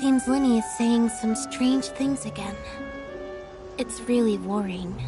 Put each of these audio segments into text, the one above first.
Seems Linny is saying some strange things again. It's really worrying.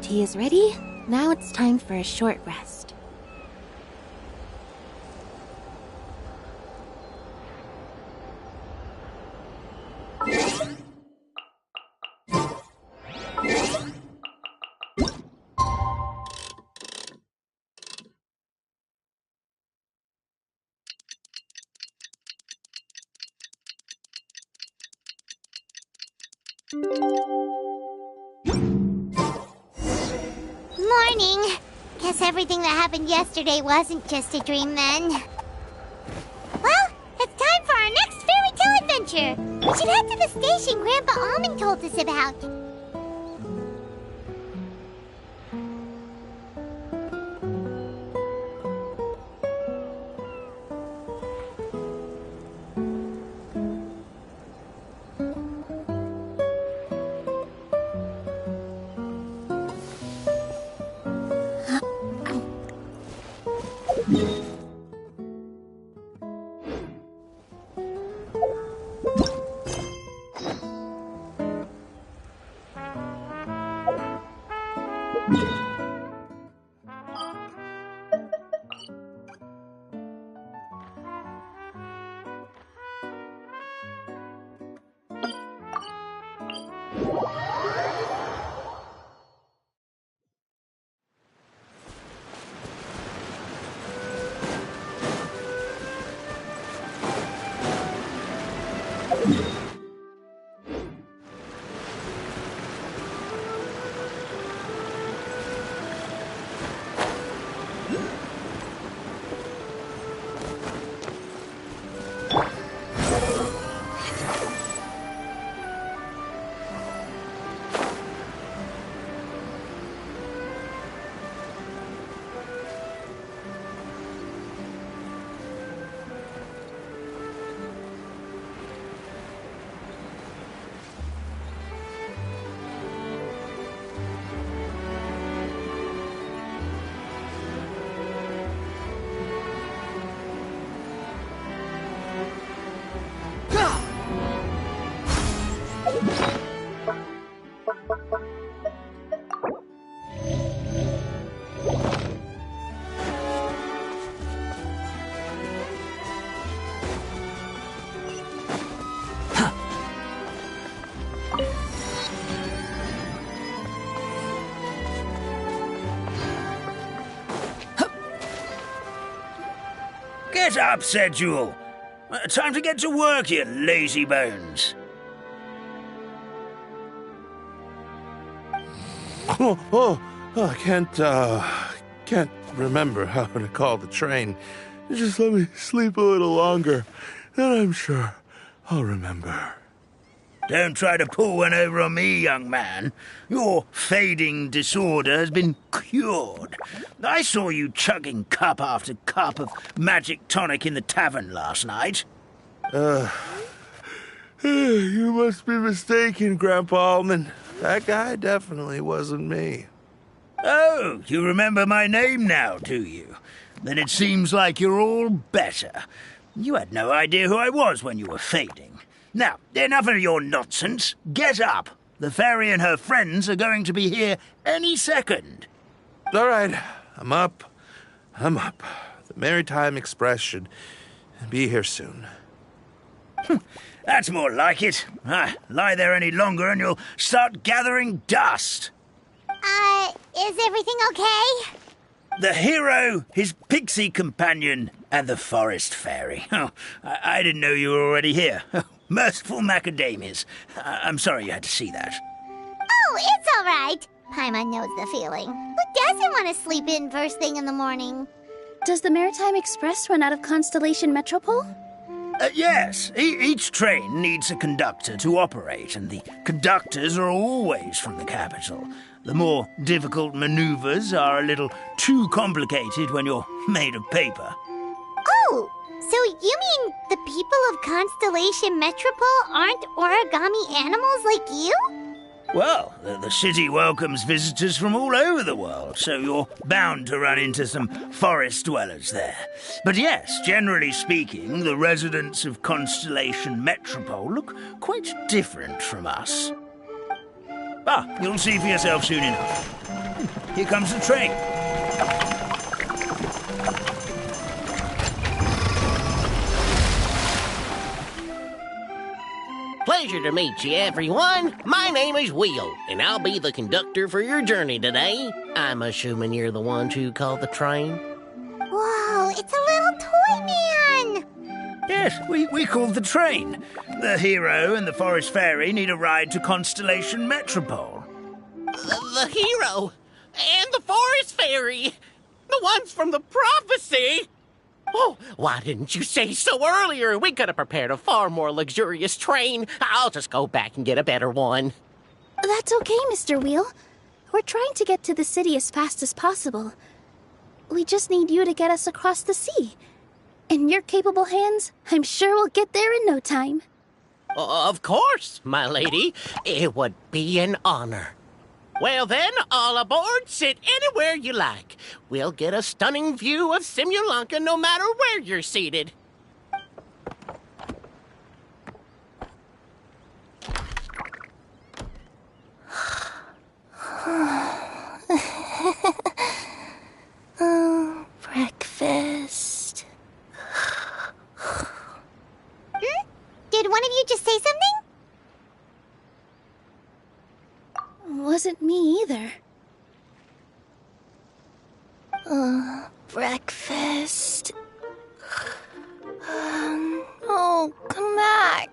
Tea is ready. Now it's time for a short rest. Morning. Guess everything that happened yesterday wasn't just a dream then. Well, it's time for our next fairy tale adventure. We should head to the station Grandpa Almond told us about. Get up, said Jewel. Time to get to work, you lazy bones. I can't remember how to call the train. Just let me sleep a little longer, then I'm sure I'll remember. Don't try to pull one over on me, young man. Your fading disorder has been cured. I saw you chugging cup after cup of magic tonic in the tavern last night. You must be mistaken, Grandpa Almond. That guy definitely wasn't me. Oh, you remember my name now, do you? Then it seems like you're all better. You had no idea who I was when you were fading. Now, enough of your nonsense. Get up. The fairy and her friends are going to be here any second. All right, I'm up. The Maritime Express should be here soon. That's more like it. Lie there any longer and you'll start gathering dust. Is everything okay? The hero, his pixie companion, and the forest fairy. Oh, I didn't know you were already here. Merciful macadamias. I'm sorry you had to see that. Oh, it's all right. Paimon knows the feeling. Who doesn't want to sleep in first thing in the morning? Does the Maritime Express run out of Constellation Metropole? Yes, each train needs a conductor to operate, and the conductors are always from the capital. The more difficult maneuvers are a little too complicated when you're made of paper. Oh, so you mean the people of Constellation Metropole aren't origami animals like you? Well, the city welcomes visitors from all over the world, so you're bound to run into some forest dwellers there. But yes, generally speaking, the residents of Constellation Metropole look quite different from us. You'll see for yourself soon enough. Here comes the train. Pleasure to meet you, everyone. My name is Will, and I'll be the conductor for your journey today. I'm assuming you're the ones who called the train. Whoa, it's a little toy man! Yes, we called the train. The hero and the forest fairy need a ride to Constellation Metropole. The hero and the forest fairy, the ones from the prophecy. Oh, why didn't you say so earlier? We could have prepared a far more luxurious train. I'll just go back and get a better one. That's okay, Mr. Wheel. We're trying to get to the city as fast as possible. We just need you to get us across the sea. In your capable hands, I'm sure we'll get there in no time. Of course, my lady. It would be an honor. Well then, all aboard, sit anywhere you like. We'll get a stunning view of Simulanka no matter where you're seated. Breakfast. Did one of you just say something? Wasn't me either. Breakfast. Oh, come back.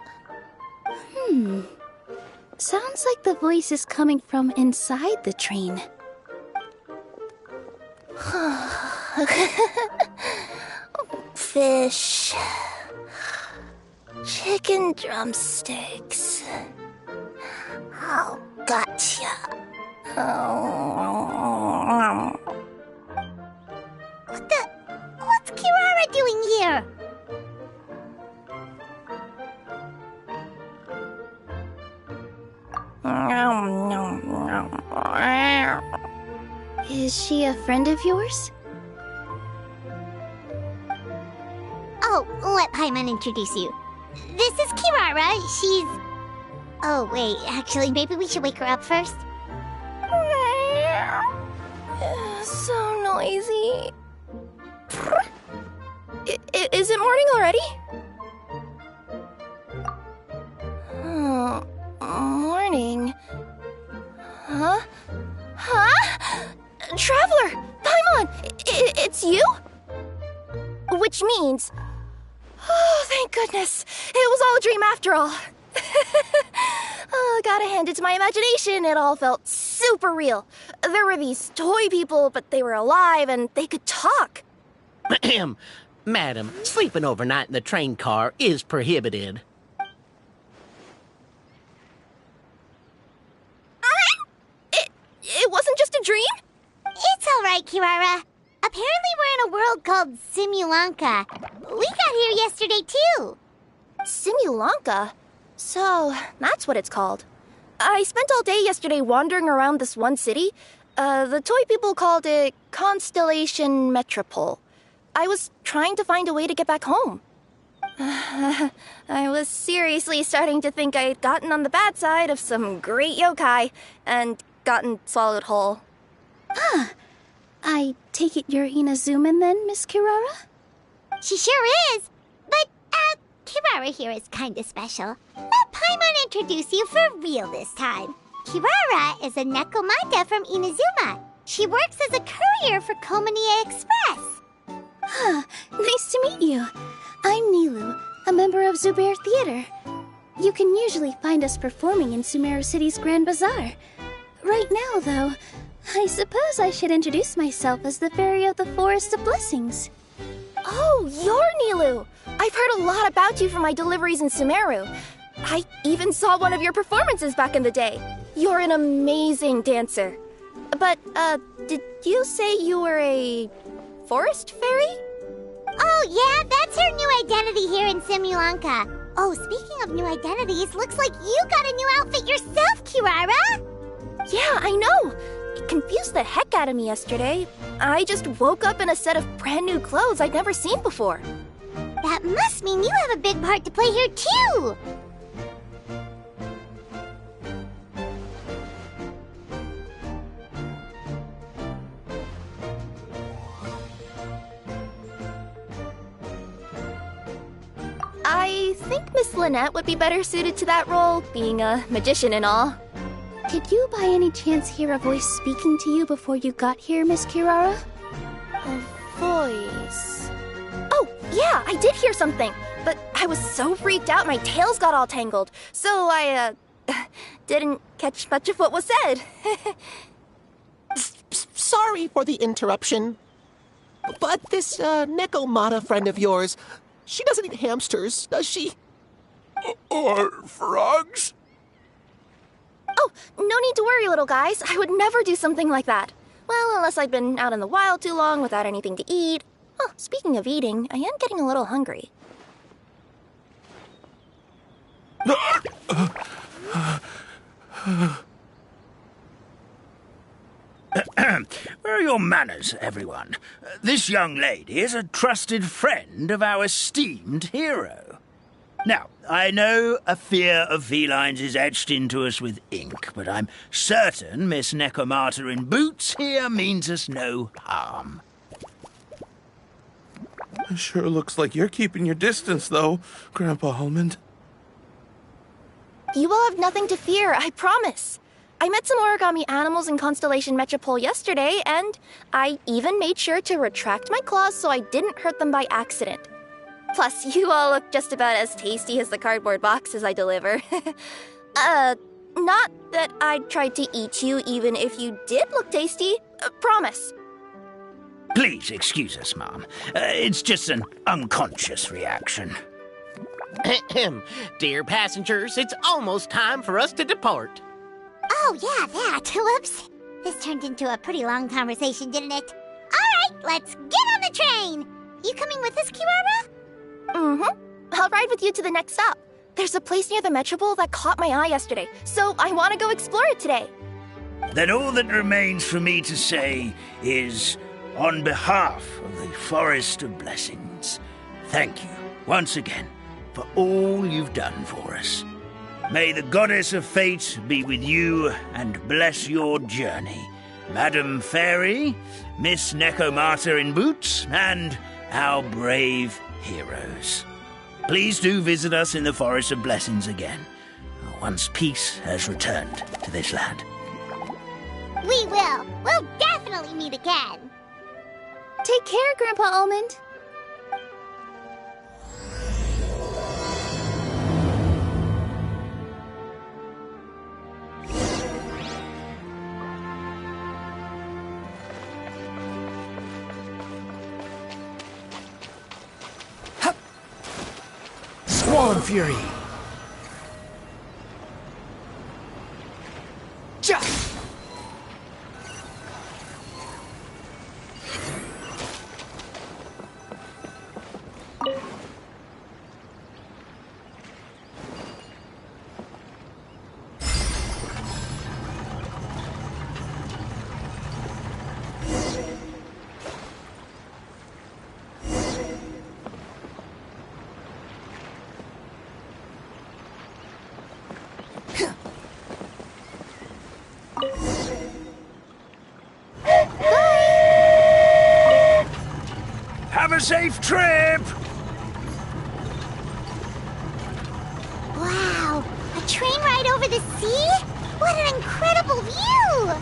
Sounds like the voice is coming from inside the train. Fish. Chicken drumsticks. Oh, gotcha. What's Kirara doing here? Is she a friend of yours? Oh, let Paimon introduce you. This is Kirara. She's... Oh, wait, actually, maybe we should wake her up first. So noisy. Is it morning already? Oh, morning. Huh? Traveler! Paimon! It's you? Which means... Oh, thank goodness. It was all a dream after all. Oh, gotta hand it to my imagination. It all felt super real. There were these toy people, but they were alive and they could talk. Madam, sleeping overnight in the train car is prohibited. It wasn't just a dream? It's all right, Kirara. Apparently we're in a world called Simulanka. We got here yesterday, too. Simulanka? So, that's what it's called. I spent all day yesterday wandering around this one city. The toy people called it Constellation Metropole. I was trying to find a way to get back home. I was seriously starting to think I had gotten on the bad side of some great yokai and gotten swallowed whole. I take it you're Inazuman then, Miss Kirara? She sure is. But, Kirara here is kinda special. Let Paimon introduce you for real this time. Kirara is a Nekomata from Inazuma. She works as a courier for Komanie Express. Nice to meet you. I'm Nilu, a member of Zubair Theater. You can usually find us performing in Sumeru City's Grand Bazaar. Right now, though, I suppose I should introduce myself as the Fairy of the Forest of Blessings. Oh, you're Nilu! I've heard a lot about you from my deliveries in Sumeru. I even saw one of your performances back in the day. You're an amazing dancer. But, did you say you were a forest fairy? Oh, yeah, that's her new identity here in Simulanka. Oh, speaking of new identities, looks like you got a new outfit yourself, Kirara! Yeah, I know! It confused the heck out of me yesterday. I just woke up in a set of brand new clothes I'd never seen before. That must mean you have a big part to play here, too! I think Miss Lynette would be better suited to that role, being a magician and all. Did you by any chance hear a voice speaking to you before you got here, Miss Kirara? A voice... Oh, yeah, I did hear something, but I was so freaked out my tails got all tangled, so I, didn't catch much of what was said. Sorry for the interruption. But this, Nekomata friend of yours, she doesn't eat hamsters, does she? Or frogs? Oh, no need to worry, little guys. I would never do something like that. Well, unless I've been out in the wild too long without anything to eat. Oh, speaking of eating, I am getting a little hungry. Where are your manners, everyone? This young lady is a trusted friend of our esteemed hero. Now, I know a fear of felines is etched into us with ink, but I'm certain Miss Nekomata in boots here means us no harm. It sure looks like you're keeping your distance, though, Grandpa Almond. You will have nothing to fear, I promise. I met some origami animals in Constellation Metropole yesterday, and I even made sure to retract my claws so I didn't hurt them by accident. Plus, you all look just about as tasty as the cardboard boxes I deliver. Not that I'd try to eat you even if you did look tasty. Promise. Please excuse us, Mom. It's just an unconscious reaction. Dear passengers, it's almost time for us to depart. Oh, yeah, that. Whoops. This turned into a pretty long conversation, didn't it? All right, let's get on the train. You coming with us, Kirara? Mm-hmm. I'll ride with you to the next stop. There's a place near the Metropole that caught my eye yesterday, so I want to go explore it today. Then all that remains for me to say is, on behalf of the Forest of Blessings, thank you once again for all you've done for us. May the Goddess of Fate be with you and bless your journey, Madam Fairy, Miss Nekomata in boots, and our brave heroes. Please do visit us in the Forest of Blessings again, once peace has returned to this land. We will. We'll definitely meet again. Take care, Grandpa Almond. Swan Fury! Ja! Have a safe trip! Wow, a train ride over the sea? What an incredible view!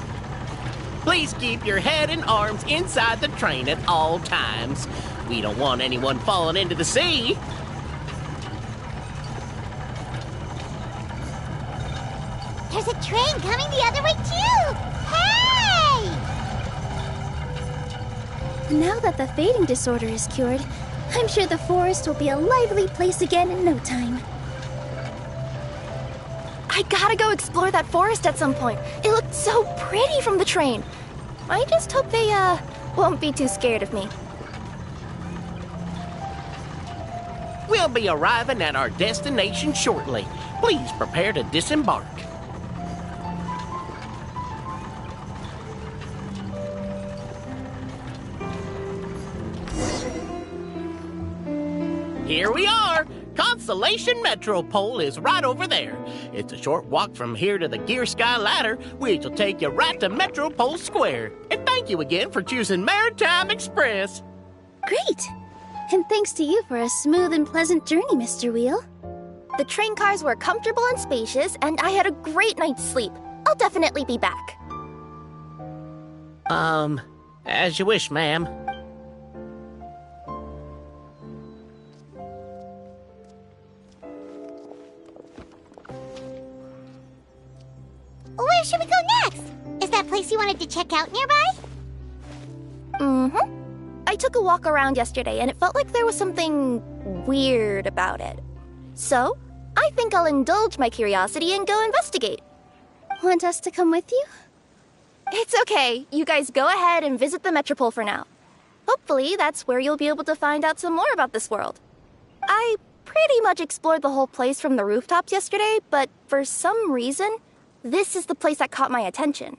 Please keep your head and arms inside the train at all times. We don't want anyone falling into the sea. There's a train coming the other way, too! Hey! Now that the fading disorder is cured, I'm sure the forest will be a lively place again in no time. I gotta go explore that forest at some point. It looked so pretty from the train. I just hope they, won't be too scared of me. We'll be arriving at our destination shortly. Please prepare to disembark. Here we are! Constellation Metropole is right over there. It's a short walk from here to the Gear Sky Ladder, which will take you right to Metropole Square. And thank you again for choosing Maritime Express. Great! And thanks to you for a smooth and pleasant journey, Mr. Wheel. The train cars were comfortable and spacious, and I had a great night's sleep. I'll definitely be back. As you wish, ma'am. Where should we go next? Is that place you wanted to check out nearby? Mm-hmm. I took a walk around yesterday, and it felt like there was something weird about it. So, I think I'll indulge my curiosity and go investigate. Want us to come with you? It's okay. You guys go ahead and visit the Metropole for now. Hopefully, that's where you'll be able to find out some more about this world. I pretty much explored the whole place from the rooftops yesterday, but for some reason, this is the place that caught my attention.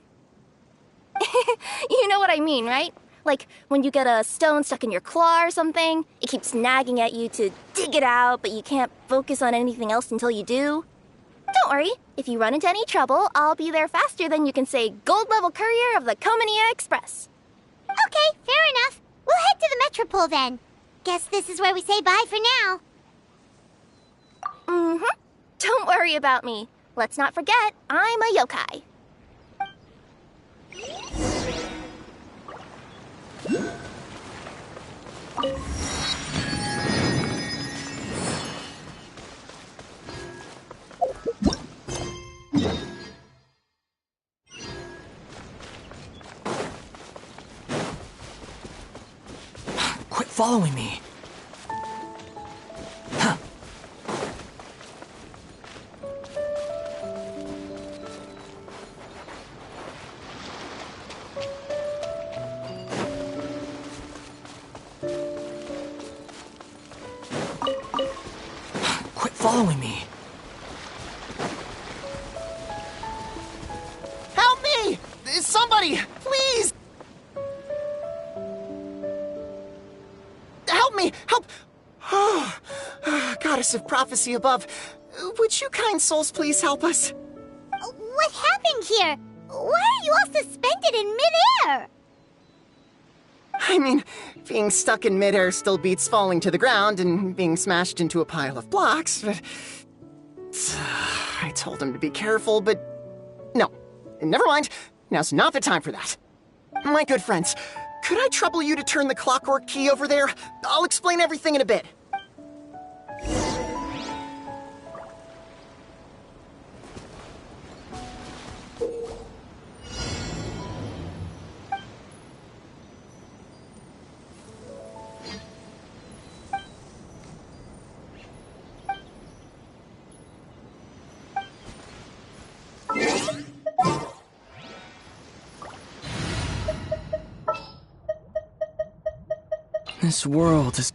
You know what I mean, right? Like, when you get a stone stuck in your claw or something, it keeps nagging at you to dig it out, but you can't focus on anything else until you do. Don't worry, if you run into any trouble, I'll be there faster than you can say gold-level courier of the Comania Express. Okay, fair enough. We'll head to the Metropole then. Guess this is where we say bye for now. Mm-hmm. Don't worry about me. Let's not forget, I'm a yokai. Quit following me. Huh. Quit following me. Help me! Somebody, please! Help me! Help! Oh, Goddess of prophecy above, would you kind souls please help us? What happened here? Why are you all suspended in midair? I mean, being stuck in midair still beats falling to the ground and being smashed into a pile of blocks, but... I told him to be careful, but... No, never mind. Now's not the time for that. My good friends, could I trouble you to turn the clockwork key over there? I'll explain everything in a bit. This world is...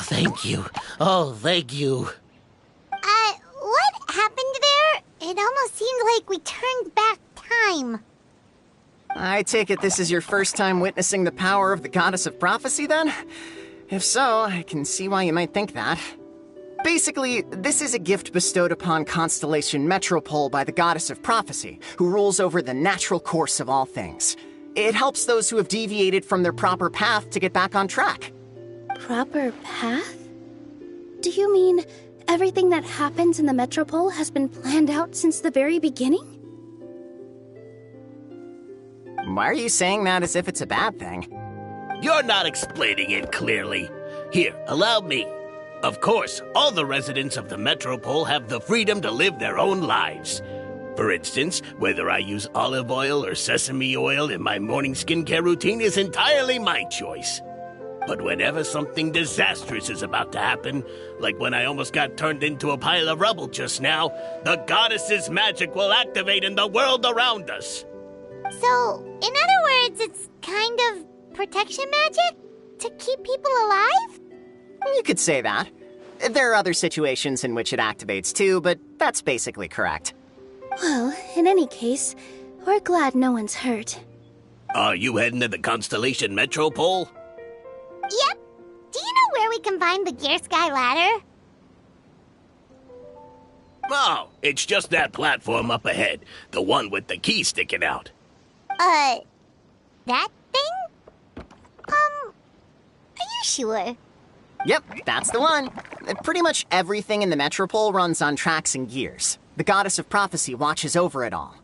Thank you. Oh, thank you. What happened there? It almost seemed like we turned back time. I take it this is your first time witnessing the power of the Goddess of Prophecy, then? If so, I can see why you might think that. Basically, this is a gift bestowed upon Constellation Metropole by the Goddess of Prophecy, who rules over the natural course of all things. It helps those who have deviated from their proper path to get back on track. Proper path? Do you mean everything that happens in the Metropole has been planned out since the very beginning? Why are you saying that as if it's a bad thing? You're not explaining it clearly. Here, allow me. Of course, all the residents of the Metropole have the freedom to live their own lives. For instance, whether I use olive oil or sesame oil in my morning skincare routine is entirely my choice. But whenever something disastrous is about to happen, like when I almost got turned into a pile of rubble just now, the goddess's magic will activate in the world around us. So, in other words, it's kind of protection magic? To keep people alive? You could say that. There are other situations in which it activates too, but that's basically correct. Well, in any case, we're glad no one's hurt. Are you heading to the Constellation Metropole? Yep. Do you know where we can find the Gear Sky ladder? Oh, it's just that platform up ahead. The one with the key sticking out. That thing? Are you sure? Yep, that's the one. Pretty much everything in the Metropole runs on tracks and gears. The Goddess of Prophecy watches over it all.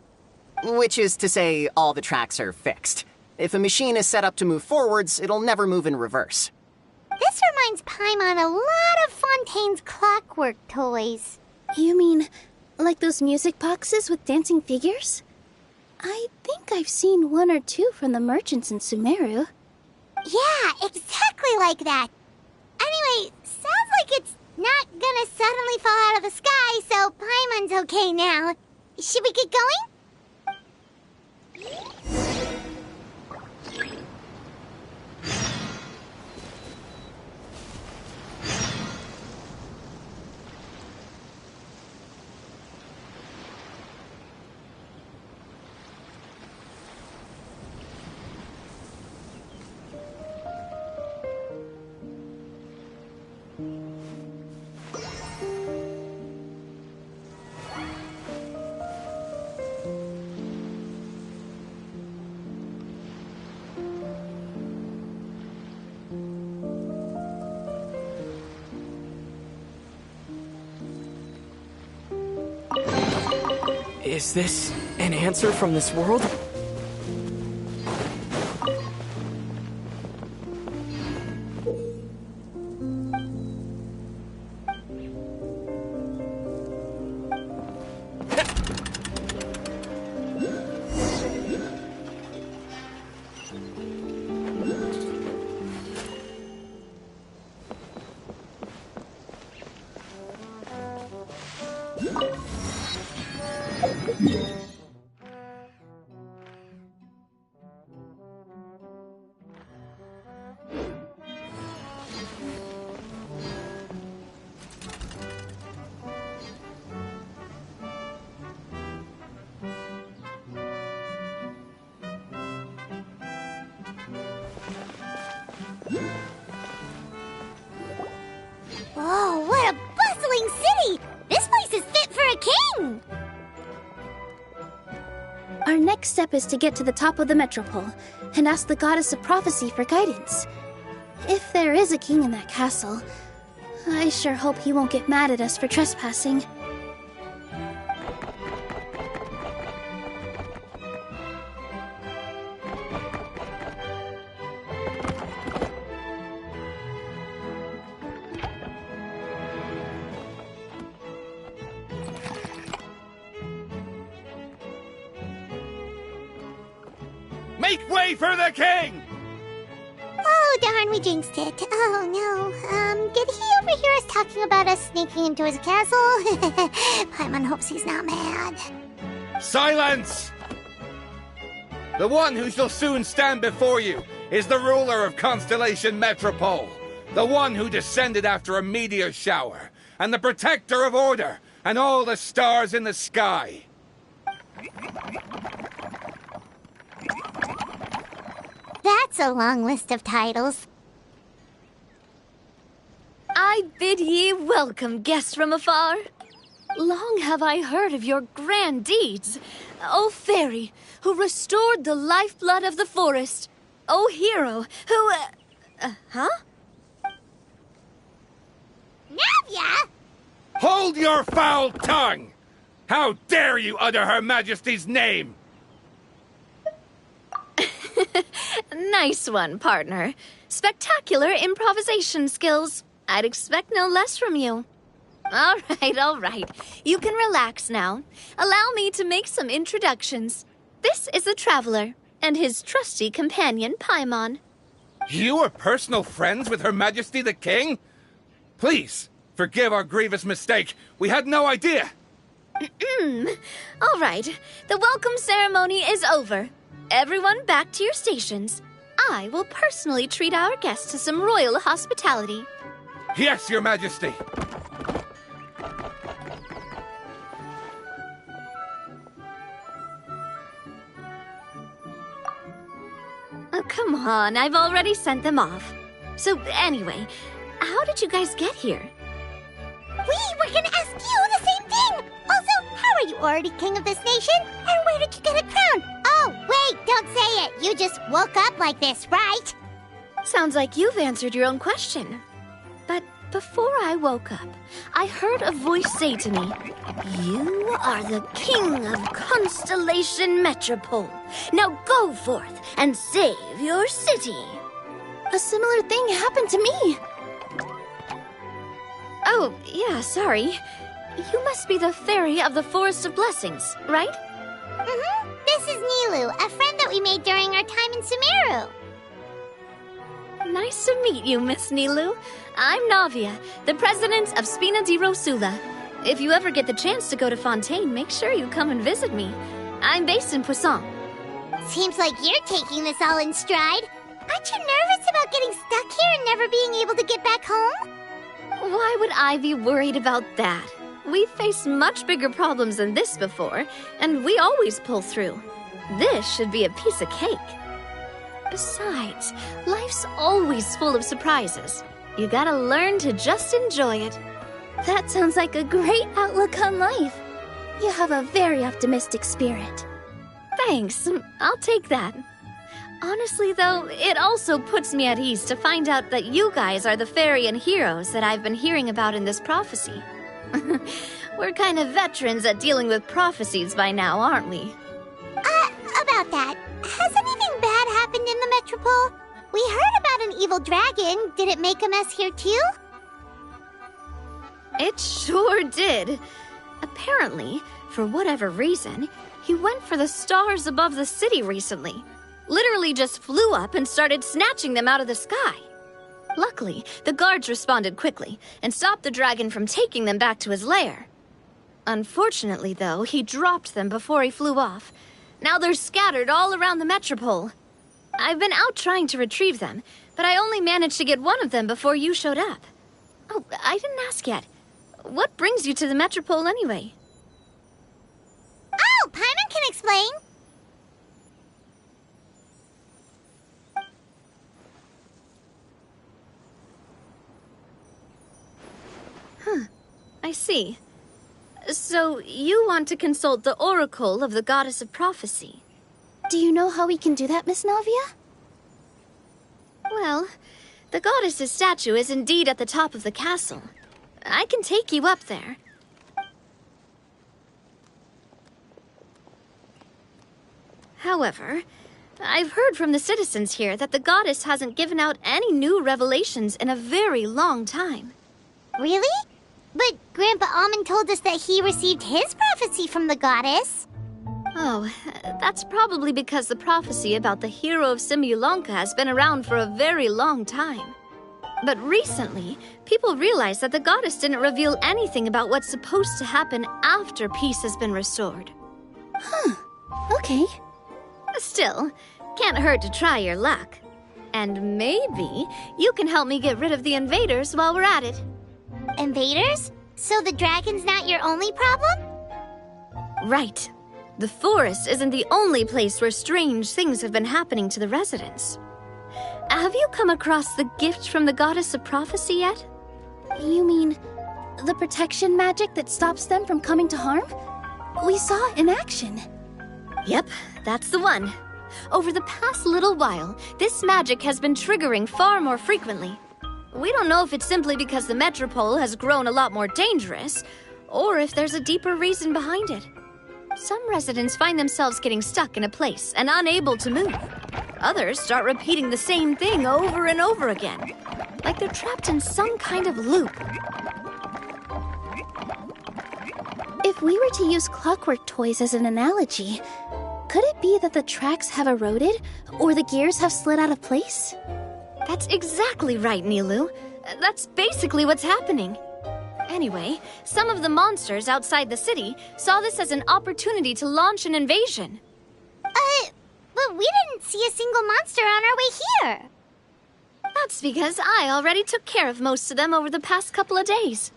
Which is to say, all the tracks are fixed. If a machine is set up to move forwards, it'll never move in reverse. This reminds Paimon a lot of Fontaine's clockwork toys. You mean, like those music boxes with dancing figures? I think I've seen one or two from the merchants in Sumeru. Yeah, exactly like that. Anyway, sounds like it's not gonna suddenly fall out of the sky, so Paimon's okay now. Should we get going? Is this an answer from this world? Whoa, what a bustling city! This place is fit for a king! Our next step is to get to the top of the Metropole and ask the Goddess of Prophecy for guidance. If there is a king in that castle, I sure hope he won't get mad at us for trespassing. Make way for the king! Oh, darn, we jinxed it. Oh, no. Did he overhear us talking about us sneaking into his castle? Paimon hopes he's not mad. Silence! The one who shall soon stand before you is the ruler of Constellation Metropole, the one who descended after a meteor shower, and the protector of order and all the stars in the sky. That's a long list of titles. I bid ye welcome, guests from afar. Long have I heard of your grand deeds. O fairy, who restored the lifeblood of the forest. O hero, who... huh? Navia! Hold your foul tongue! How dare you utter Her Majesty's name? Nice one, partner. Spectacular improvisation skills. I'd expect no less from you. All right. You can relax now. Allow me to make some introductions. This is the Traveler, and his trusty companion, Paimon. You are personal friends with Her Majesty the King? Please, forgive our grievous mistake. We had no idea. All right. The welcome ceremony is over. Everyone back to your stations. I will personally treat our guests to some royal hospitality. Yes, Your Majesty. Oh, come on. I've already sent them off. So, anyway, how did you guys get here? We were gonna ask you the same thing! Also, how are you already king of this nation? And where did you get a crown? Oh, wait, don't say it! You just woke up like this, right? Sounds like you've answered your own question. But before I woke up, I heard a voice say to me, "You are the king of Constellation Metropole. Now go forth and save your city." A similar thing happened to me. Oh, yeah, sorry. You must be the fairy of the Forest of Blessings, right? Mm-hmm. This is Nilu, a friend that we made during our time in Sumeru. Nice to meet you, Miss Nilu. I'm Navia, the president of Spina di Rosula. If you ever get the chance to go to Fontaine, make sure you come and visit me. I'm based in Poisson. Seems like you're taking this all in stride. Aren't you nervous about getting stuck here and never being able to get back home? Why would I be worried about that? We've faced much bigger problems than this before, and we always pull through. This should be a piece of cake. Besides, life's always full of surprises. You gotta learn to just enjoy it. That sounds like a great outlook on life. You have a very optimistic spirit. Thanks, I'll take that. Honestly, though, it also puts me at ease to find out that you guys are the fairy and heroes that I've been hearing about in this prophecy. We're kind of veterans at dealing with prophecies by now, aren't we? About that, has anything bad happened in the Metropole? We heard about an evil dragon. Did it make a mess here too? It sure did. Apparently, for whatever reason, he went for the stars above the city recently. Literally just flew up and started snatching them out of the sky. Luckily, the guards responded quickly and stopped the dragon from taking them back to his lair. Unfortunately, though, he dropped them before he flew off. Now they're scattered all around the Metropole. I've been out trying to retrieve them, but I only managed to get one of them before you showed up. Oh, I didn't ask yet. What brings you to the Metropole anyway? Oh, Paimon can explain. I see. So, you want to consult the Oracle of the Goddess of Prophecy. Do you know how we can do that, Miss Navia? Well, the goddess's statue is indeed at the top of the castle. I can take you up there. However, I've heard from the citizens here that the goddess hasn't given out any new revelations in a very long time. Really? But Grandpa Almond told us that he received his prophecy from the goddess. Oh, that's probably because the prophecy about the hero of Simulanka has been around for a very long time. But recently, people realized that the goddess didn't reveal anything about what's supposed to happen after peace has been restored. Huh. Okay. Still, can't hurt to try your luck. And maybe you can help me get rid of the invaders while we're at it. Invaders? So the dragon's not your only problem? Right. The forest isn't the only place where strange things have been happening to the residents. have you come across the gift from the Goddess of Prophecy yet? You mean the protection magic that stops them from coming to harm? We saw it in action. Yep, that's the one. Over the past little while, this magic has been triggering far more frequently. We don't know if it's simply because the Metropole has grown a lot more dangerous, or if there's a deeper reason behind it. Some residents find themselves getting stuck in a place and unable to move. Others start repeating the same thing over and over again, like they're trapped in some kind of loop. If we were to use clockwork toys as an analogy, could it be that the tracks have eroded, or the gears have slid out of place? That's exactly right, Nilu. That's basically what's happening. Anyway, some of the monsters outside the city saw this as an opportunity to launch an invasion. But we didn't see a single monster on our way here. That's because I already took care of most of them over the past couple of days.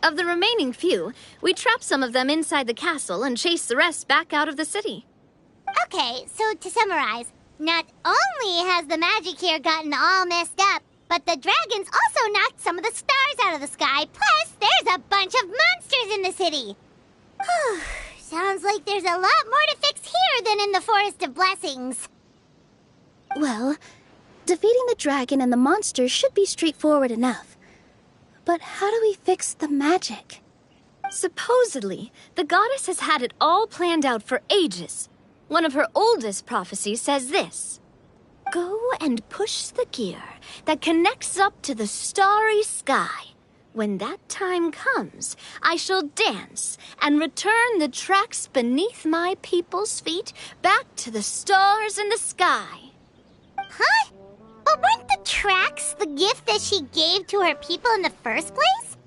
Of the remaining few, we trapped some of them inside the castle and chased the rest back out of the city. Okay, so to summarize, not only has the magic here gotten all messed up, but the dragons also knocked some of the stars out of the sky, plus there's a bunch of monsters in the city. Sounds like there's a lot more to fix here than in the Forest of Blessings. Well, defeating the dragon and the monsters should be straightforward enough. But how do we fix the magic? Supposedly, the goddess has had it all planned out for ages. One of her oldest prophecies says this: "Go and push the gear that connects up to the starry sky. When that time comes, I shall dance and return the tracks beneath my people's feet back to the stars in the sky." Huh? But weren't the tracks the gift that she gave to her people in the first place?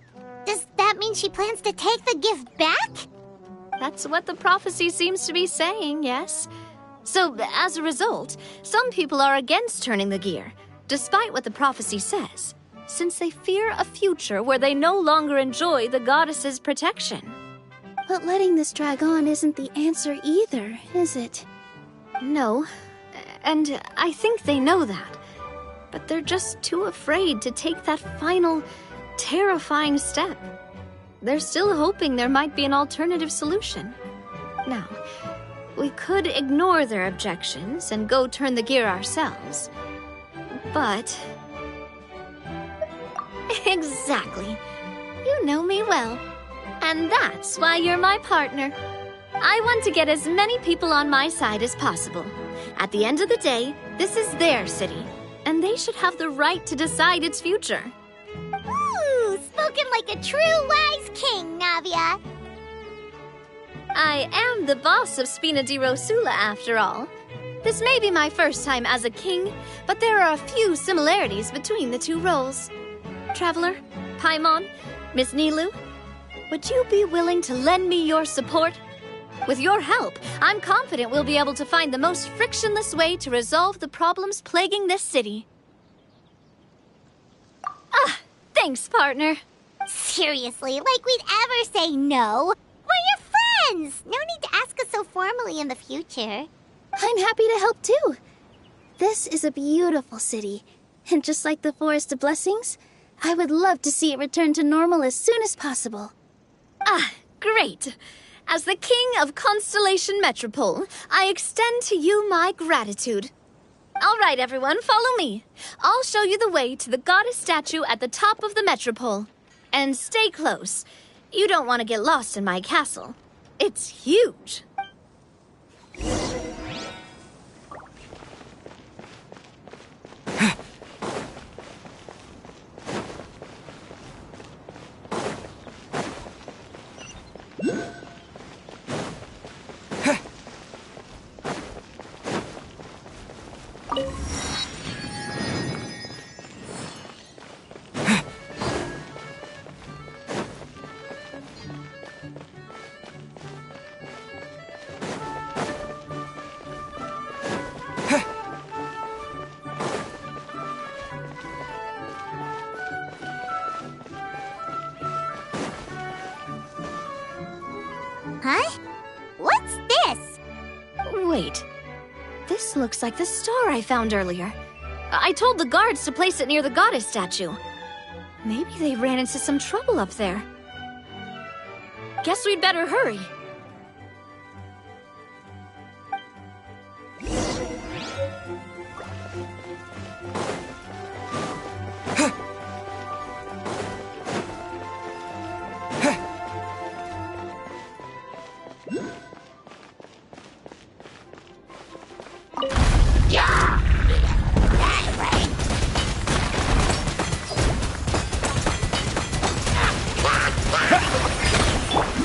Does that mean she plans to take the gift back? That's what the prophecy seems to be saying, yes. So, as a result, some people are against turning the gear, despite what the prophecy says, since they fear a future where they no longer enjoy the goddess's protection. But letting this drag on isn't the answer either, is it? No, and I think they know that. But they're just too afraid to take that final, terrifying step. They're still hoping there might be an alternative solution. Now, we could ignore their objections and go turn the gear ourselves. But... Exactly. You know me well. And that's why you're my partner. I want to get as many people on my side as possible. At the end of the day, this is their city, and they should have the right to decide its future. Ooh, spoken like a true wise king, Navia. I am the boss of Spina di Rosula, after all. This may be my first time as a king, but there are a few similarities between the two roles. Traveler, Paimon, Miss Nilu, would you be willing to lend me your support? With your help, I'm confident we'll be able to find the most frictionless way to resolve the problems plaguing this city. Thanks, partner. Seriously, like we'd ever say no. We're your friends. No need to ask us so formally in the future. I'm happy to help too. This is a beautiful city, and just like the Forest of Blessings, I would love to see it return to normal as soon as possible. Great. As the King of Constellation Metropole, I extend to you my gratitude. All right, everyone, follow me. I'll show you the way to the goddess statue at the top of the Metropole. And stay close. You don't want to get lost in my castle. It's huge. Huh? What's this? Wait. This looks like the star I found earlier. I told the guards to place it near the goddess statue. Maybe they ran into some trouble up there. Guess we'd better hurry.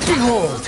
Behold!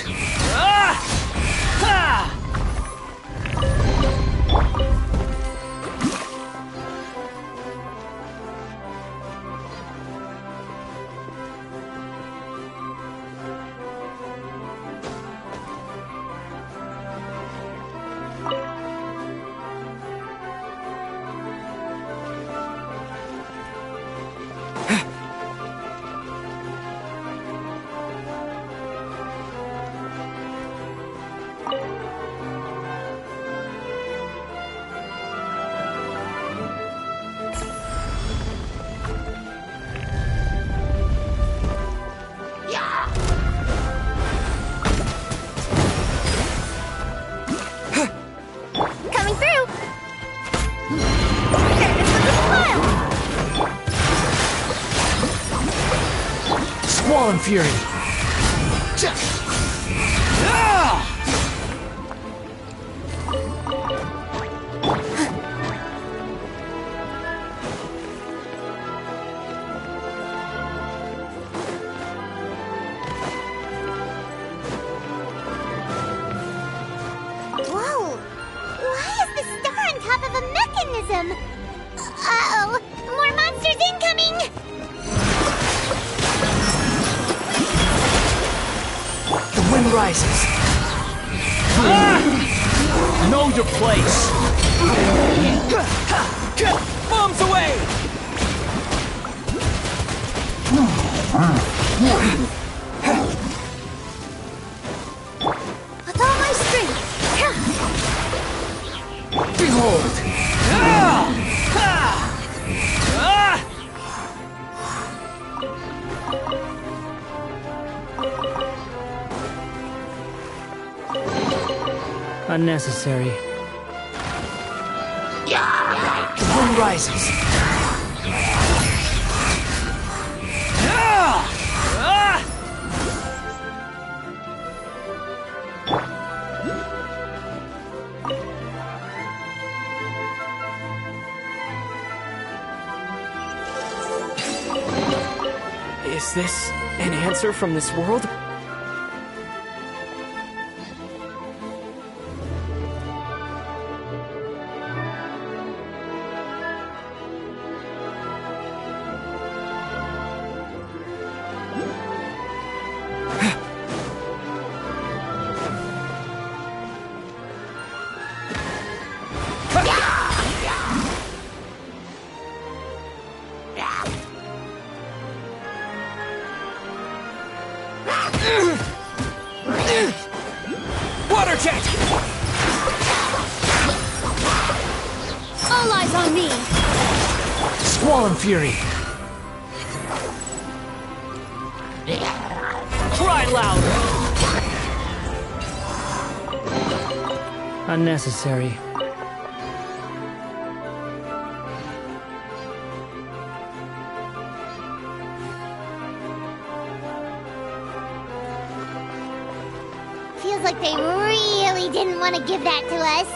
Coming through! Service with a smile! Squall and Fury! Whoa! Why is the star on top of a mechanism? Uh-oh! More monsters incoming! The wind rises. Know your place. Bombs away! With all my strength! Behold! Unnecessary. The wind rises. Is this an answer from this world? Water jet! All eyes on me! Squall and Fury! Cry louder! Unnecessary. Feels like they really didn't want to give that to us.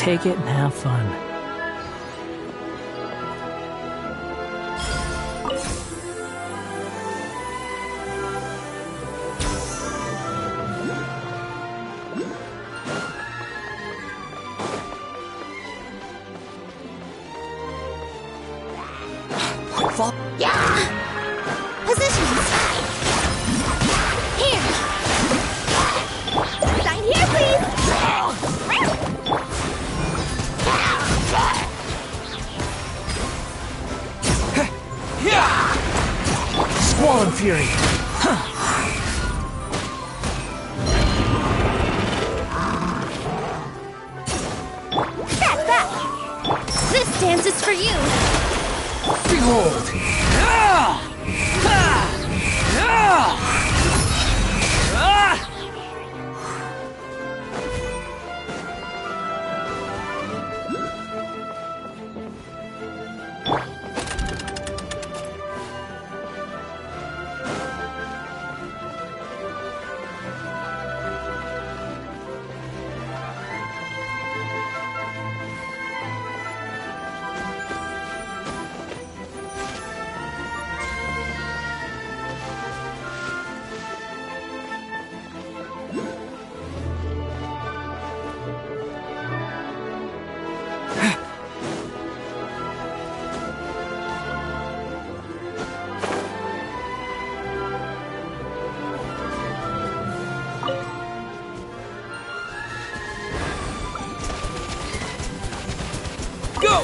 take it and have fun. Positions! Here! Sign here, please! Squall and Fury! That's that! This dance is for you! Behold! Go!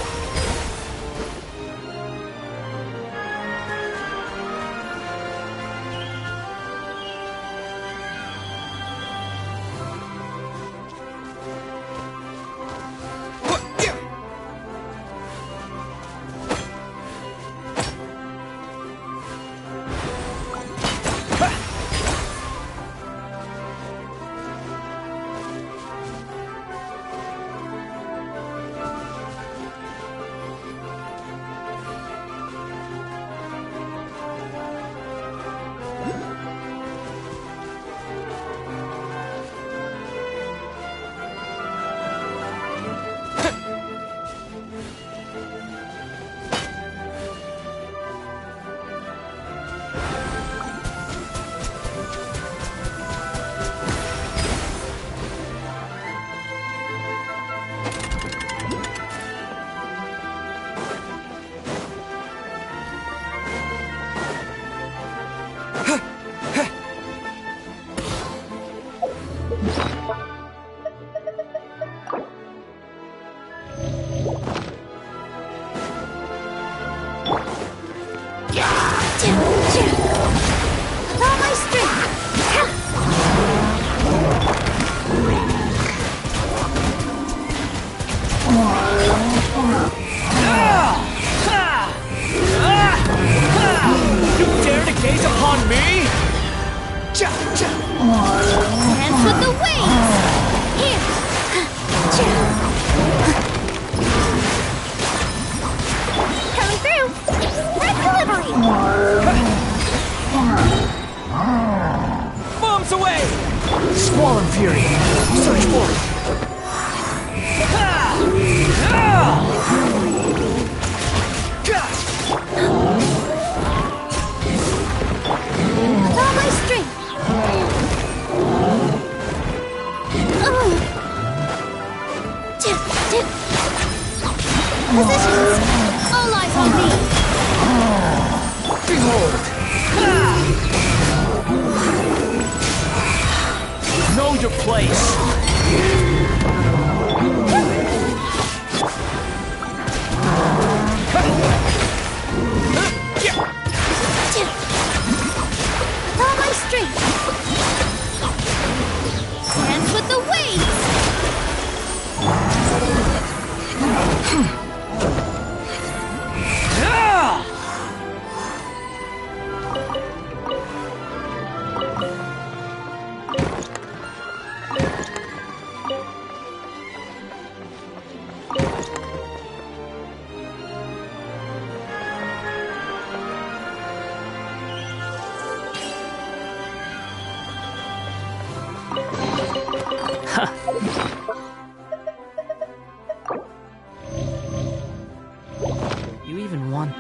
Dance with the wings! Here! Coming through! Express delivery! Bombs away! Squall and Fury! Search for it! With all my strength! Positions! All eyes on me! Behold! Know your place! With all my strength! Dance with the waves!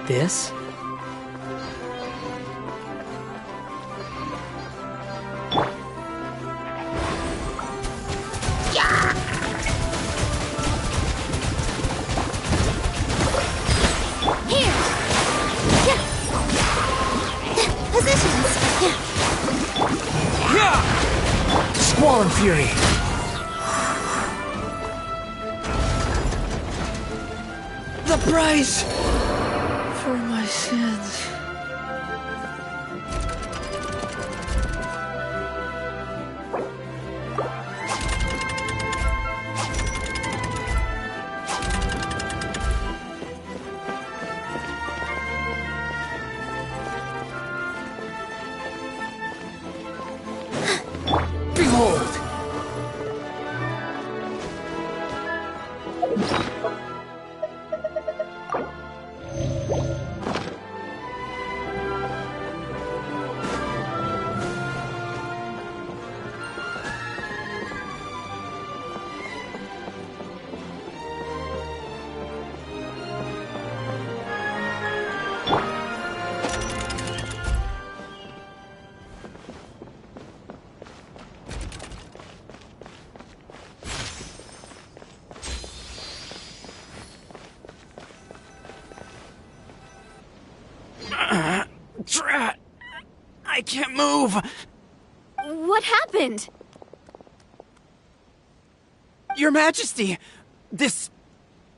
This? Squall Fury! The price for my sins. Behold! Drat! I can't move! What happened? Your Majesty! This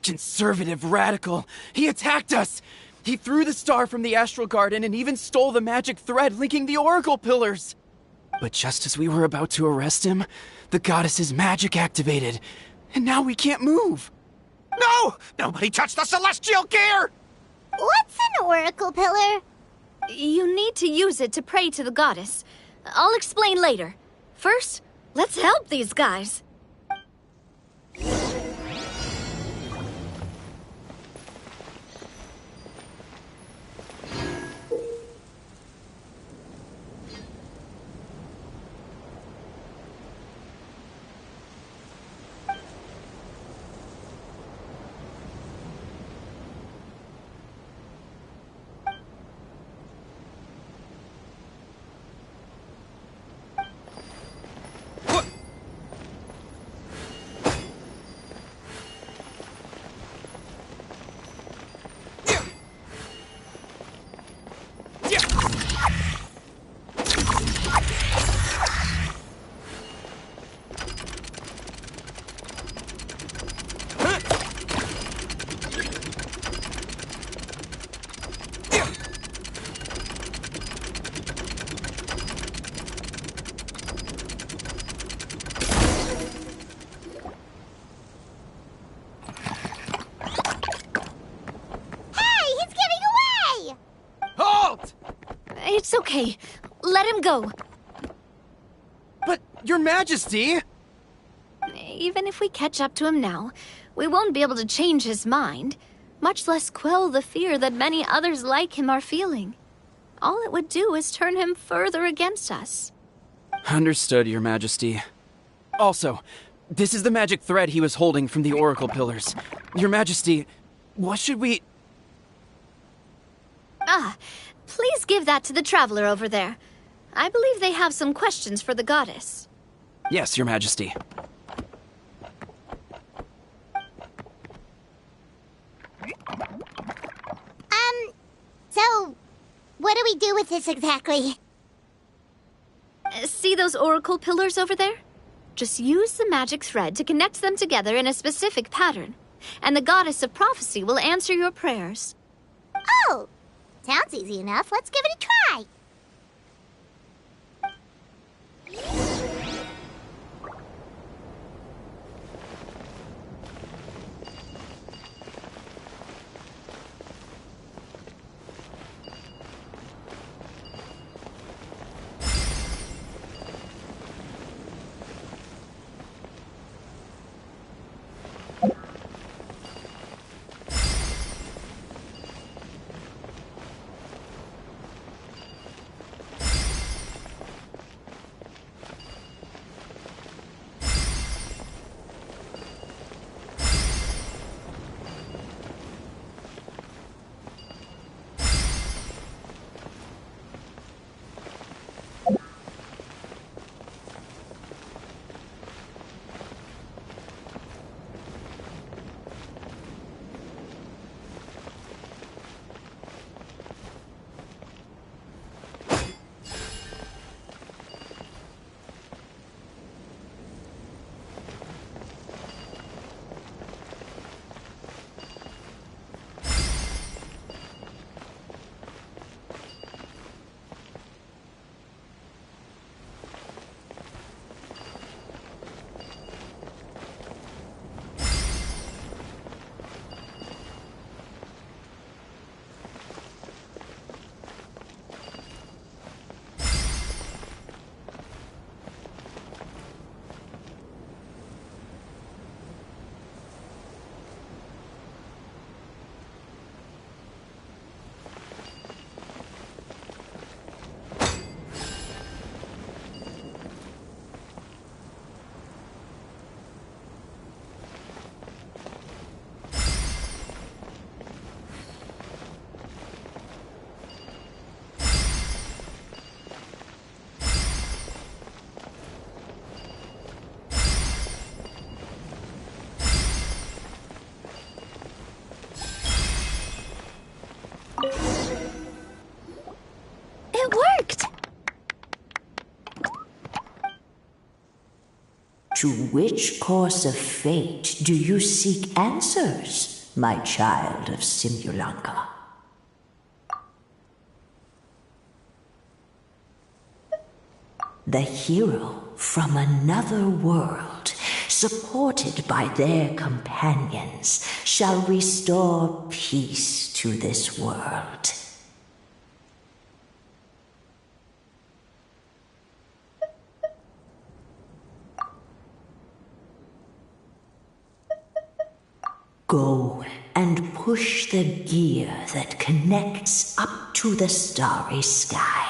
conservative radical, he attacked us! He threw the star from the Astral Garden and even stole the magic thread linking the Oracle Pillars! But just as we were about to arrest him, the goddess's magic activated, and now we can't move! No! Nobody touched the celestial gear! What's an oracle pillar? You need to use it to pray to the goddess. I'll explain later. First, let's help these guys. It's okay. Let him go. But, Your Majesty! Even if we catch up to him now, we won't be able to change his mind, much less quell the fear that many others like him are feeling. All it would do is turn him further against us. Understood, Your Majesty. Also, this is the magic thread he was holding from the Oracle Pillars. Your Majesty, what should we... Please give that to the traveler over there. I believe they have some questions for the goddess. Yes, Your Majesty. So, what do we do with this exactly? See those oracle pillars over there? Just use the magic thread to connect them together in a specific pattern, and the goddess of prophecy will answer your prayers. Oh! Sounds easy enough. Let's give it a try. To which course of fate do you seek answers, my child of Simulanka? The hero from another world, supported by their companions, shall restore peace to this world. Go and push the gear that connects up to the starry sky.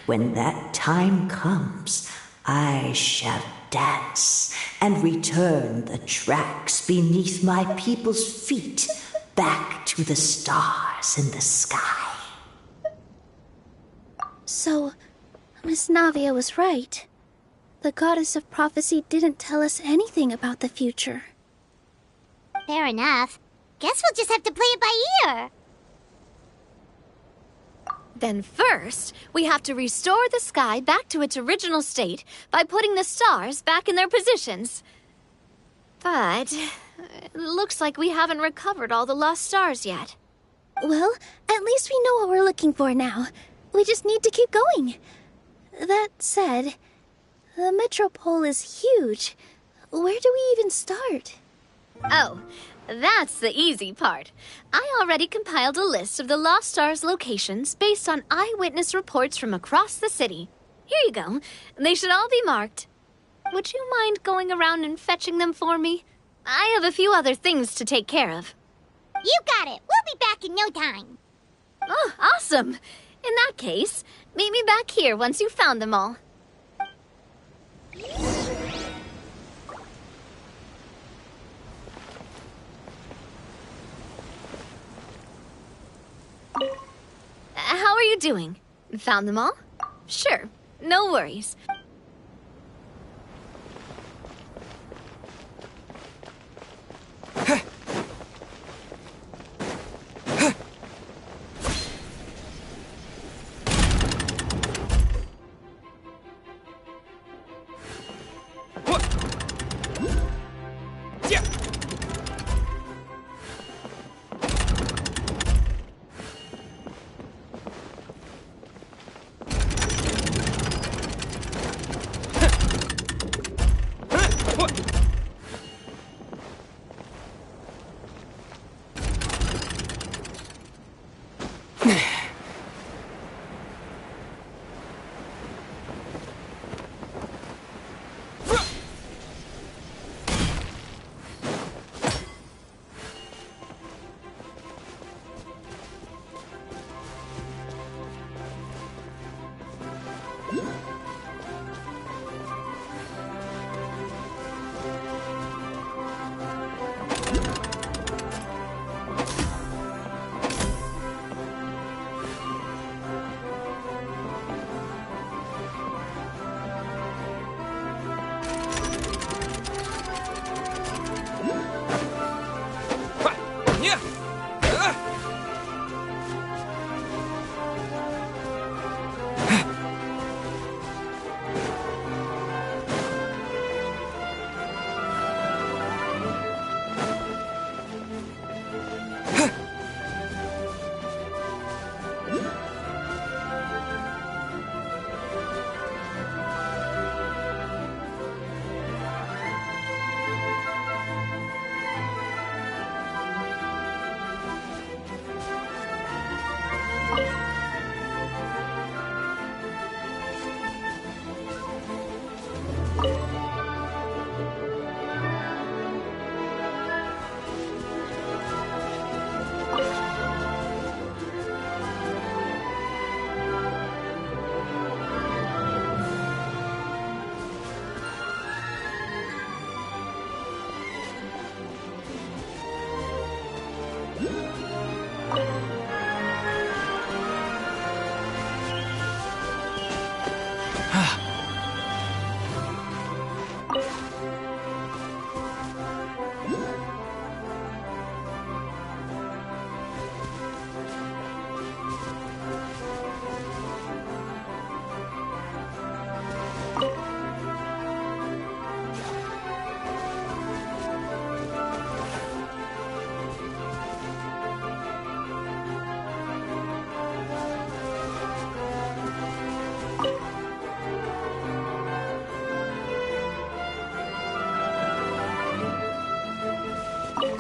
When that time comes, I shall dance and return the tracks beneath my people's feet back to the stars in the sky. So, Miss Navia was right. The goddess of prophecy didn't tell us anything about the future. Fair enough. Guess we'll just have to play it by ear. Then first, we have to restore the sky back to its original state by putting the stars back in their positions. But it looks like we haven't recovered all the lost stars yet. Well, at least we know what we're looking for now. We just need to keep going. That said, the metropole is huge. Where do we even start? Oh, that's the easy part. I already compiled a list of the Lost Stars locations based on eyewitness reports from across the city. Here you go. They should all be marked. Would you mind going around and fetching them for me? I have a few other things to take care of. You got it. We'll be back in no time. Oh, awesome. In that case, meet me back here once you've found them all. How are you doing? Found them all? Sure, no worries.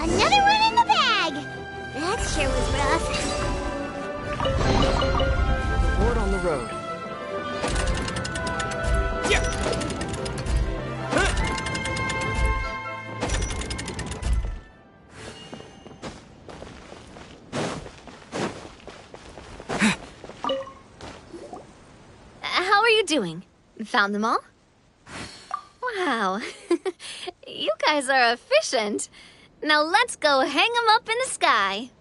Another one in the bag! That sure was rough. Word on the road. Yeah. How are you doing? Found them all? Wow. You guys are efficient. Now let's go hang them up in the sky.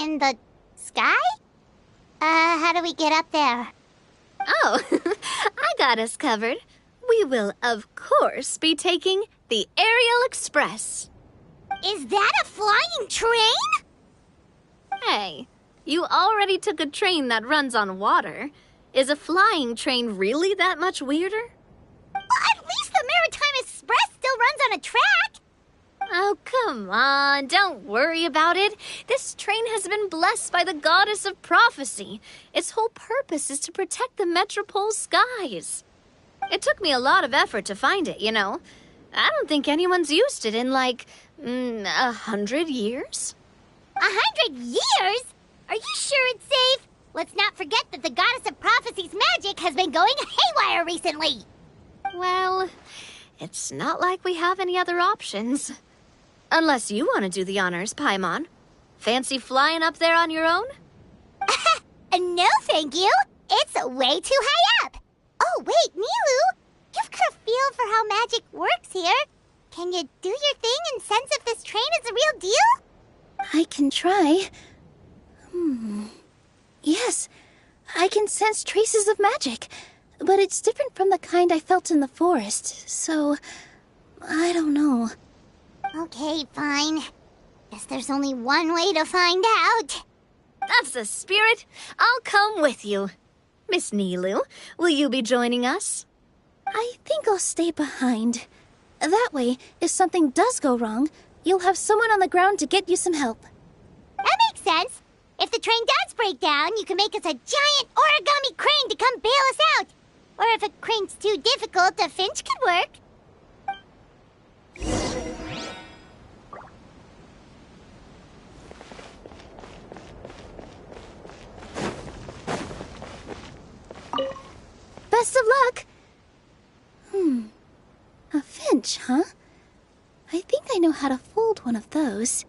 In the sky? How do we get up there? Oh, I got us covered. We will, of course, be taking the Aerial Express. Is that a flying train? Hey, you already took a train that runs on water. Is a flying train really that much weirder? Well, at least the Maritime Express still runs on a track. Oh, come on, don't worry about it. This train has been blessed by the goddess of prophecy. Its whole purpose is to protect the Metropole's skies. It took me a lot of effort to find it, you know. I don't think anyone's used it in, like, 100 years? 100 years? Are you sure it's safe? Let's not forget that the goddess of prophecy's magic has been going haywire recently. Well, it's not like we have any other options. Unless you want to do the honors, Paimon. Fancy flying up there on your own? No, thank you. It's way too high up. Oh, wait, Nilu. You've got a feel for how magic works here. Can you do your thing and sense if this train is a real deal? I can try. Yes, I can sense traces of magic, but it's different from the kind I felt in the forest, so I don't know. Okay, fine. Guess there's only one way to find out. That's the spirit. I'll come with you. Miss Nilu, will you be joining us? I think I'll stay behind. That way, if something does go wrong, you'll have someone on the ground to get you some help. That makes sense. If the train does break down, you can make us a giant origami crane to come bail us out. Or if a crane's too difficult, a finch could work. Best of luck! A finch, huh? I think I know how to fold one of those.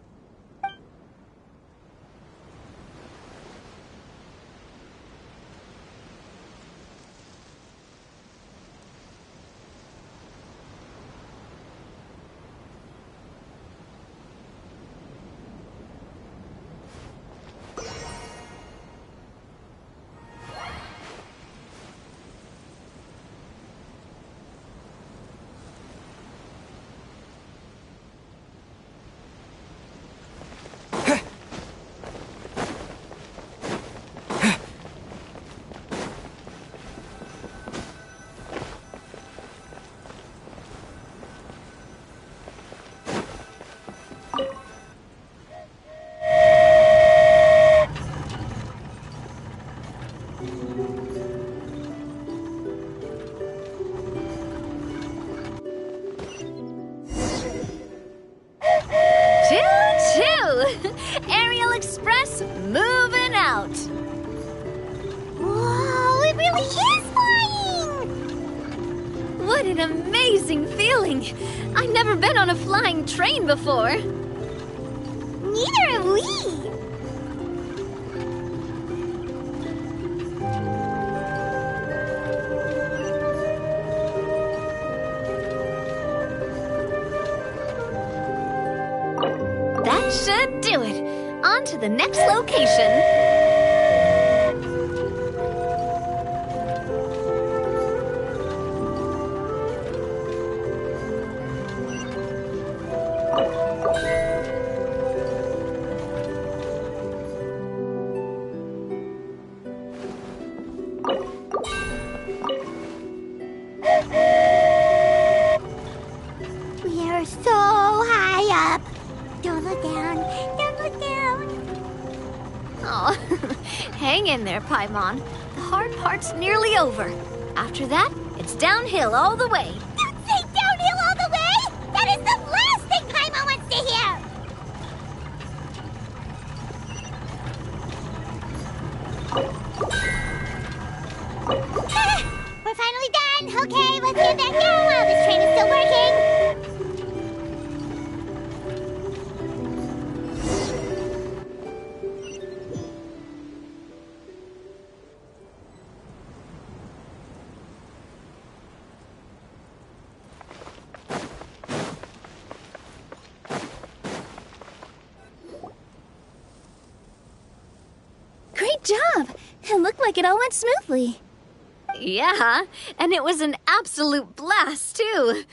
Aerial Express moving out. Whoa, it really is flying! What an amazing feeling. I've never been on a flying train before. Neither have we. That should do it. On to the next location. We are so high up. Don't look down. Don't look down. Oh, hang in there, Paimon. The hard part's nearly over. After that, it's downhill all the way. Don't say downhill all the way! That is the last thing Paimon wants to hear! Good job! It looked like it all went smoothly. Yeah, and it was an absolute blast, too.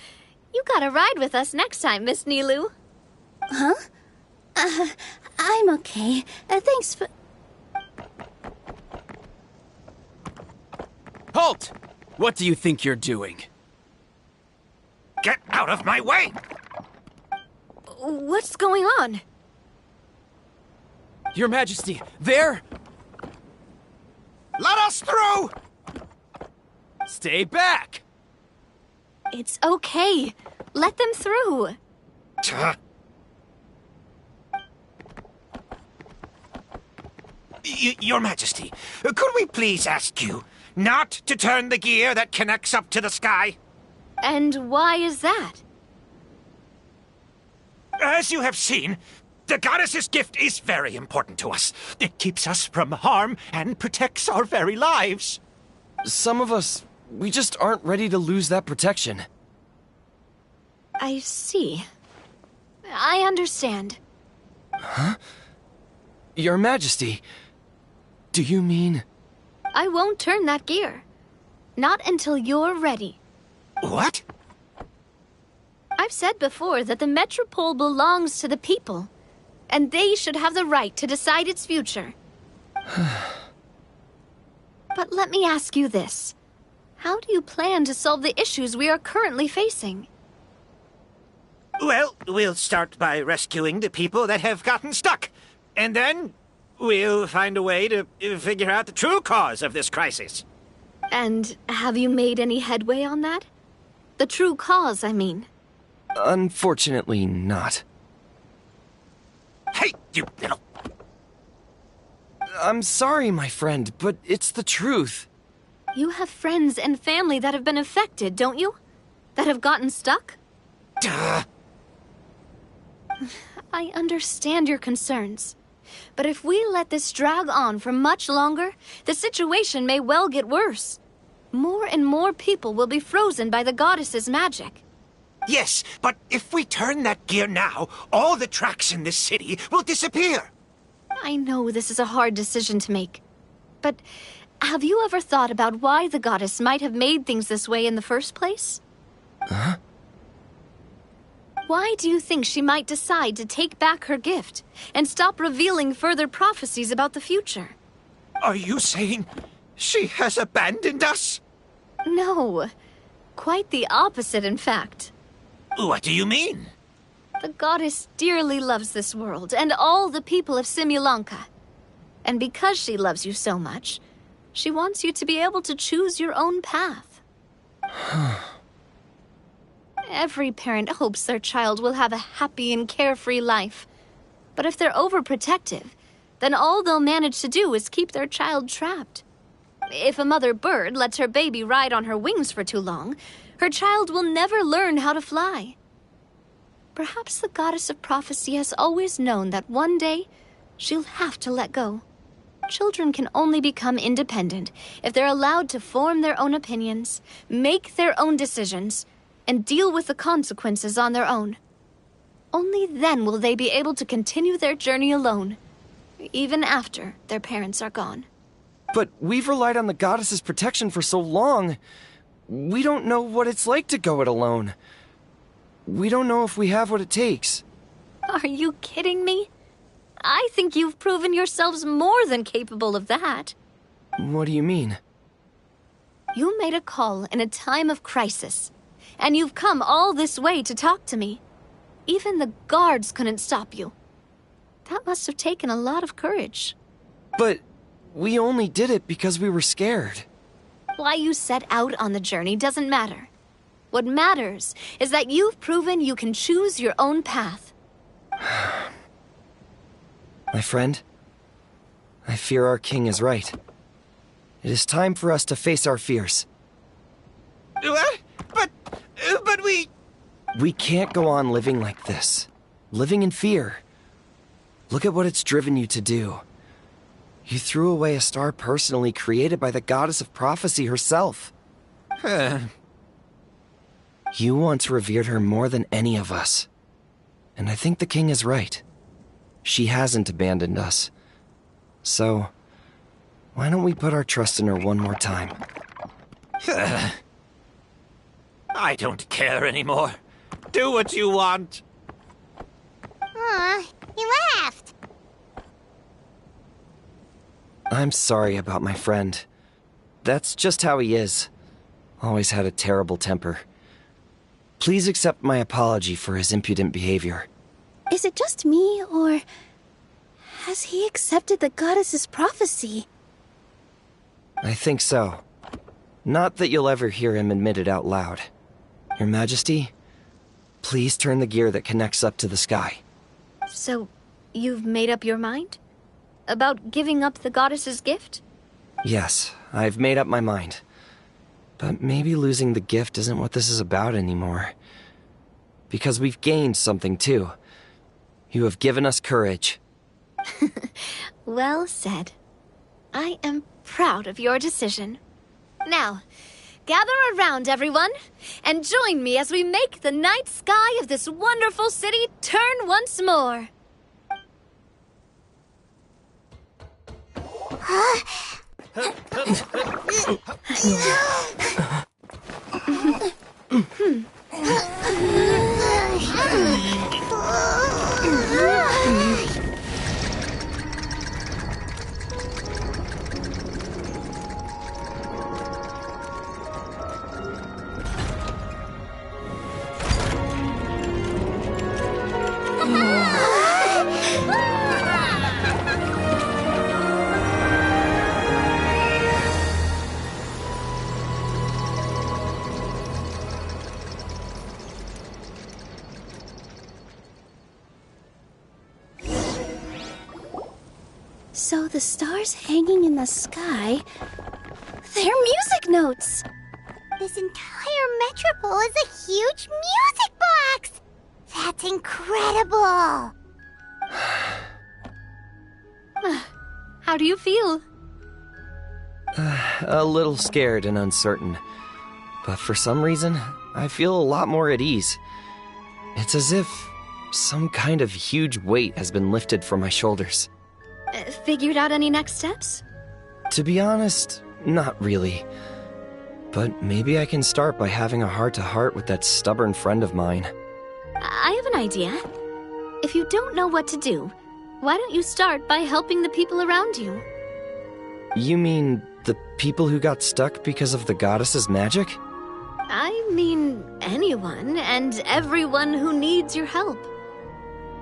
You gotta ride with us next time, Miss Nilu. Huh? I'm okay. Thanks for... Halt! What do you think you're doing? Get out of my way! What's going on? Your Majesty, there! Let us through! Stay back! It's okay. Let them through. Your Majesty, could we please ask you not to turn the gear that connects up to the sky? And why is that? As you have seen, the goddess's gift is very important to us. It keeps us from harm and protects our very lives. Some of us, we just aren't ready to lose that protection. I see. I understand. Huh? Your Majesty, do you mean... I won't turn that gear. Not until you're ready. What? I've said before that the Metropole belongs to the people, and they should have the right to decide its future. But let me ask you this. How do you plan to solve the issues we are currently facing? Well, we'll start by rescuing the people that have gotten stuck. And then we'll find a way to figure out the true cause of this crisis. And have you made any headway on that? The true cause, I mean. Unfortunately not. Hey, you little... I'm sorry, my friend, but it's the truth. You have friends and family that have been affected, don't you? That have gotten stuck? Duh. I understand your concerns. But if we let this drag on for much longer, the situation may well get worse. More and more people will be frozen by the goddess's magic. Yes, but if we turn that gear now, all the tracks in this city will disappear. I know this is a hard decision to make. But have you ever thought about why the goddess might have made things this way in the first place? Huh? Why do you think she might decide to take back her gift and stop revealing further prophecies about the future? Are you saying she has abandoned us? No. Quite the opposite, in fact. What do you mean? The goddess dearly loves this world and all the people of Simulanka. And because she loves you so much, she wants you to be able to choose your own path. Every parent hopes their child will have a happy and carefree life. But if they're overprotective, then all they'll manage to do is keep their child trapped. If a mother bird lets her baby ride on her wings for too long, her child will never learn how to fly. Perhaps the goddess of prophecy has always known that one day she'll have to let go. Children can only become independent if they're allowed to form their own opinions, make their own decisions, and deal with the consequences on their own. Only then will they be able to continue their journey alone, even after their parents are gone. But we've relied on the goddess's protection for so long. We don't know what it's like to go it alone. We don't know if we have what it takes. Are you kidding me? I think you've proven yourselves more than capable of that. What do you mean? You made a call in a time of crisis, and you've come all this way to talk to me. Even the guards couldn't stop you. That must have taken a lot of courage. But we only did it because we were scared. Why you set out on the journey doesn't matter. What matters is that you've proven you can choose your own path. My friend, I fear our king is right. It is time for us to face our fears. What? But we... We can't go on living like this. Living in fear. Look at what it's driven you to do. You threw away a star personally created by the goddess of prophecy herself. You once revered her more than any of us. And I think the king is right. She hasn't abandoned us. So, Why don't we put our trust in her one more time? I don't care anymore. Do what you want. Aw, he laughed. I'm sorry about my friend. That's just how he is. Always had a terrible temper. Please accept my apology for his impudent behavior. Is it just me, or has he accepted the goddess's prophecy? I think so. Not that you'll ever hear him admit it out loud. Your Majesty, please turn the gear that connects up to the sky. So, you've made up your mind? About giving up the goddess's gift? Yes, I've made up my mind. But maybe losing the gift isn't what this is about anymore. Because we've gained something too. You have given us courage. Well said. I am proud of your decision. Now, gather around, everyone, and join me as we make the night sky of this wonderful city turn once more. So the stars hanging in the sky, they're music notes! This entire metropole is a huge music box! That's incredible! How do you feel? A little scared and uncertain. But for some reason, I feel a lot more at ease. It's as if some kind of huge weight has been lifted from my shoulders. Figured out any next steps? To be honest, not really. But maybe I can start by having a heart-to-heart with that stubborn friend of mine. I have an idea. If you don't know what to do, why don't you start by helping the people around you? You mean the people who got stuck because of the goddess's magic? I mean anyone and everyone who needs your help.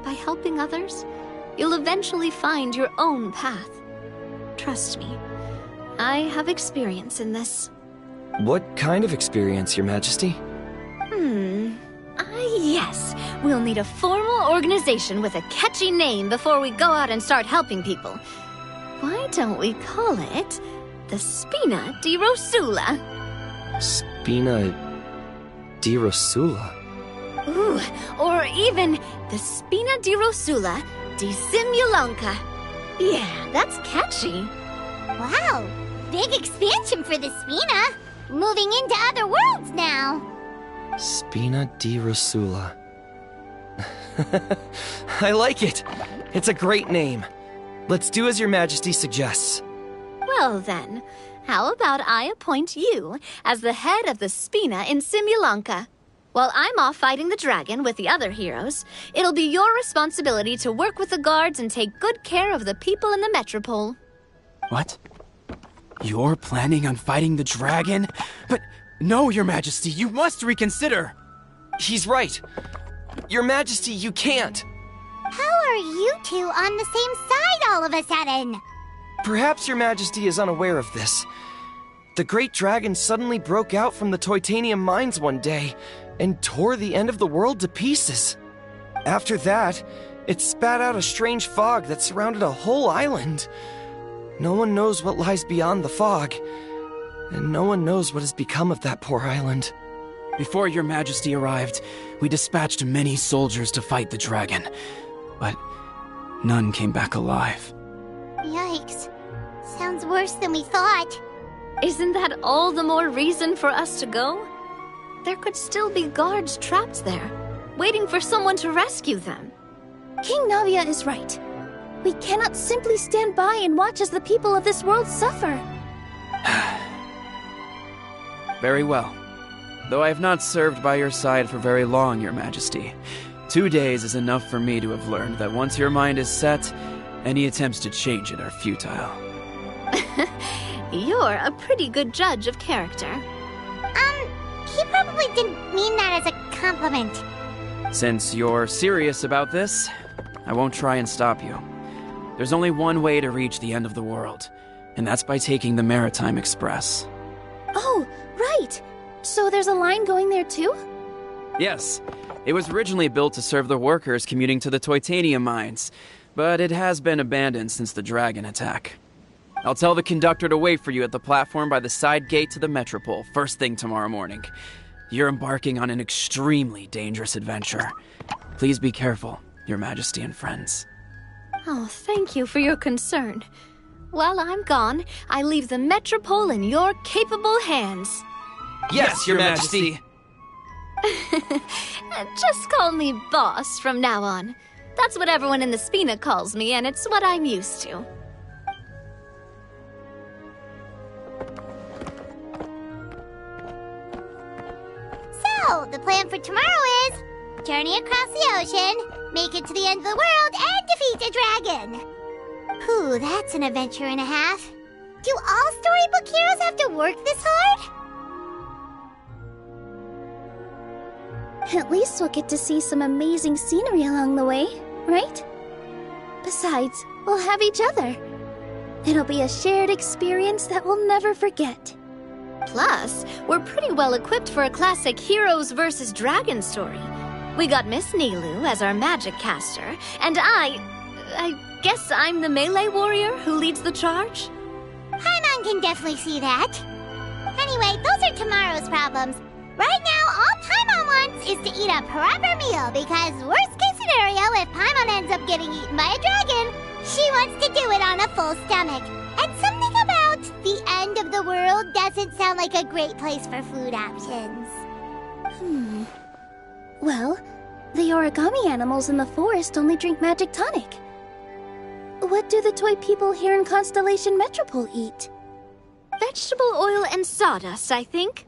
By helping others, you'll eventually find your own path. Trust me, I have experience in this. What kind of experience, Your Majesty? Yes. We'll need a formal organization with a catchy name before we go out and start helping people. Why don't we call it the Spina di Rosula? Spina di Rosula? Ooh, or even the Spina di Rosula di Simulanka. Yeah, that's catchy. Wow, big expansion for the Spina. Moving into other worlds now. Spina di Rosula. I like it. It's a great name. Let's do as Your Majesty suggests. Well then, how about I appoint you as the head of the Spina in Simulanka? While I'm off fighting the dragon with the other heroes, it'll be your responsibility to work with the guards and take good care of the people in the metropole. What? You're planning on fighting the dragon? But no, Your Majesty, you must reconsider. He's right. Your Majesty, you can't. How are you two on the same side all of a sudden? Perhaps Your Majesty is unaware of this. The great dragon suddenly broke out from the Titanium mines one day and tore the end of the world to pieces. After that, it spat out a strange fog that surrounded a whole island. No one knows what lies beyond the fog, and no one knows what has become of that poor island. Before Your Majesty arrived, we dispatched many soldiers to fight the dragon, but none came back alive. Yikes. Sounds worse than we thought. Isn't that all the more reason for us to go? There could still be guards trapped there, waiting for someone to rescue them. King Navia is right. We cannot simply stand by and watch as the people of this world suffer. Very well. Though I have not served by your side for very long, Your Majesty. 2 days is enough for me to have learned that once your mind is set, any attempts to change it are futile. You're a pretty good judge of character. He probably didn't mean that as a compliment. Since you're serious about this, I won't try and stop you. There's only one way to reach the end of the world, and that's by taking the Maritime Express. Oh, right! So there's a line going there too? Yes, it was originally built to serve the workers commuting to the Toitanium mines, but it has been abandoned since the dragon attack. I'll tell the conductor to wait for you at the platform by the side gate to the Metropole first thing tomorrow morning. You're embarking on an extremely dangerous adventure. Please be careful, Your Majesty and friends. Oh, thank you for your concern. While I'm gone, I leave the Metropole in your capable hands. Yes, Your Majesty! Just call me boss from now on. That's what everyone in the Spina calls me, and it's what I'm used to. So, the plan for tomorrow is journey across the ocean, make it to the end of the world, and defeat a dragon. Whew, that's an adventure and a half. Do all storybook heroes have to work this hard? At least we'll get to see some amazing scenery along the way, right? Besides, we'll have each other. It'll be a shared experience that we'll never forget. Plus, we're pretty well equipped for a classic heroes versus dragon story. We got Miss Nilu as our magic caster, and I guess I'm the melee warrior who leads the charge? Paimon can definitely see that. Anyway, those are tomorrow's problems. Right now, all Paimon wants is to eat a proper meal, because worst case scenario, if Paimon ends up getting eaten by a dragon, she wants to do it on a full stomach. And something about the end of the world doesn't sound like a great place for food options. Well, the origami animals in the forest only drink magic tonic. What do the toy people here in Constellation Metropole eat? Vegetable oil and sawdust, I think.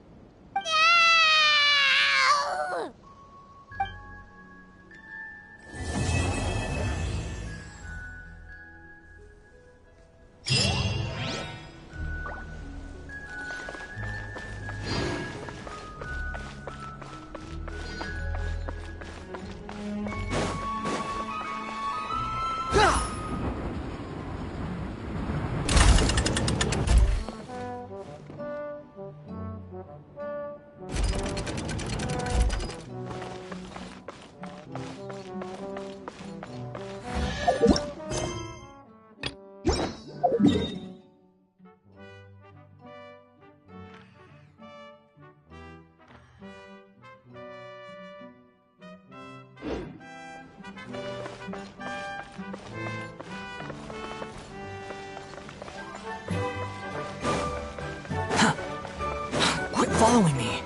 Quit following me.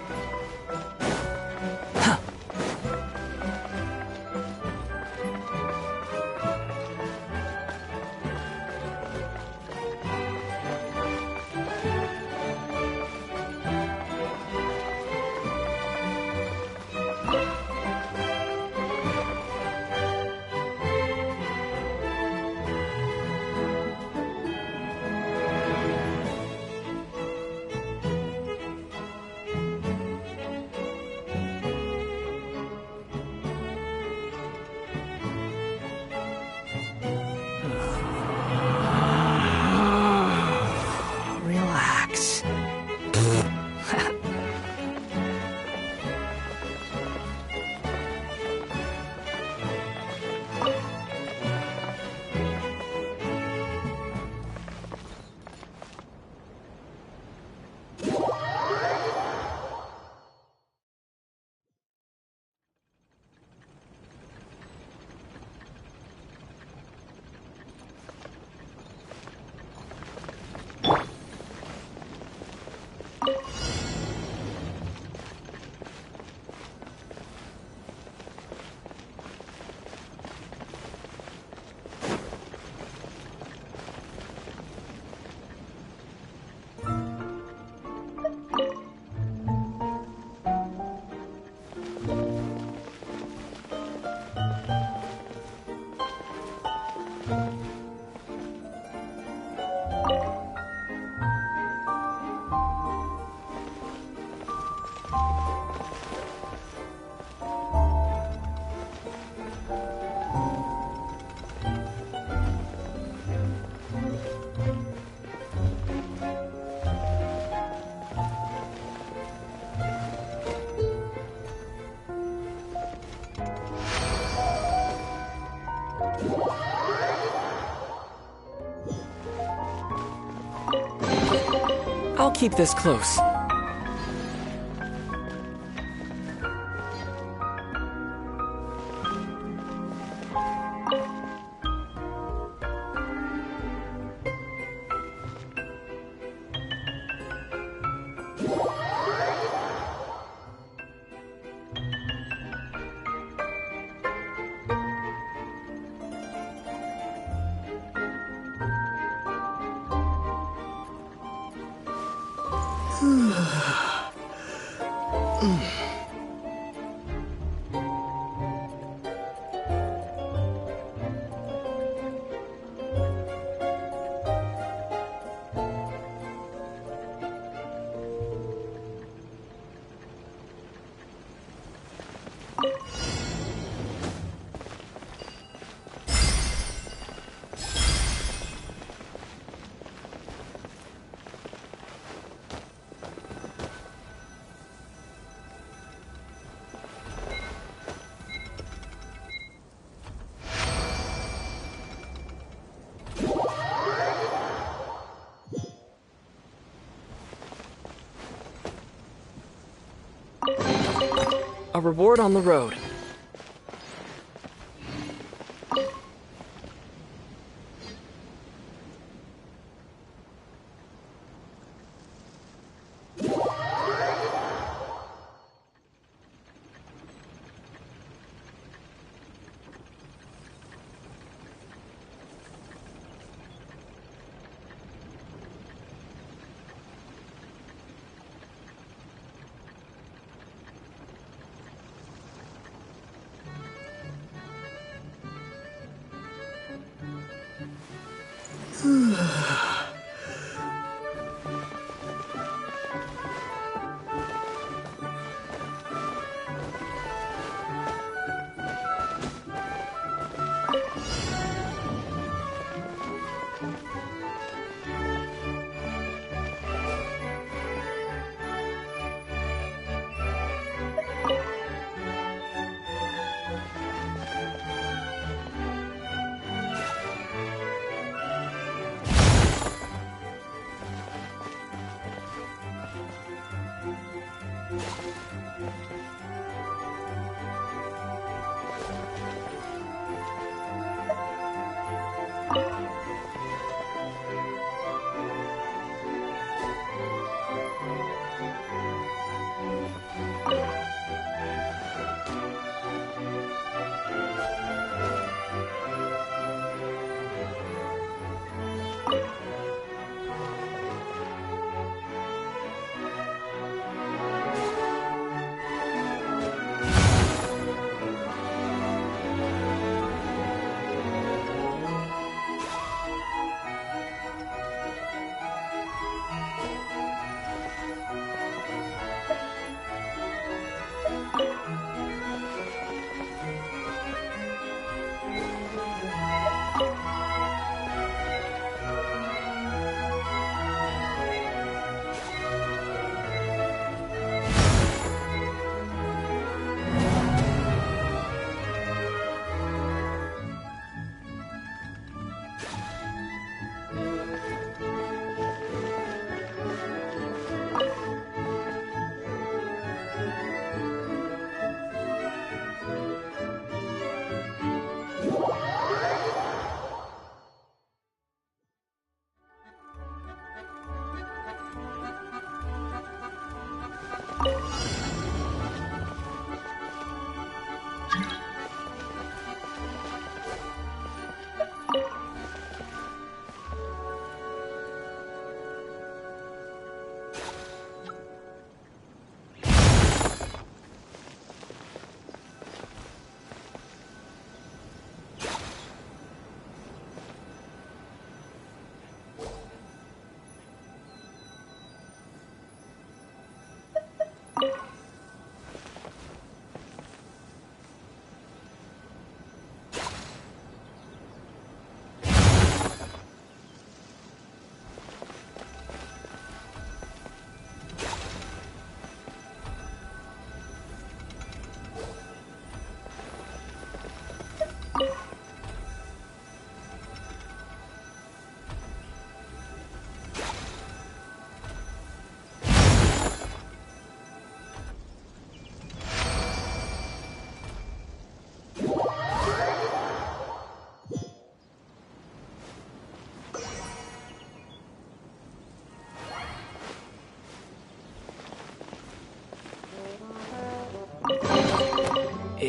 I'll keep this close. A reward on the road.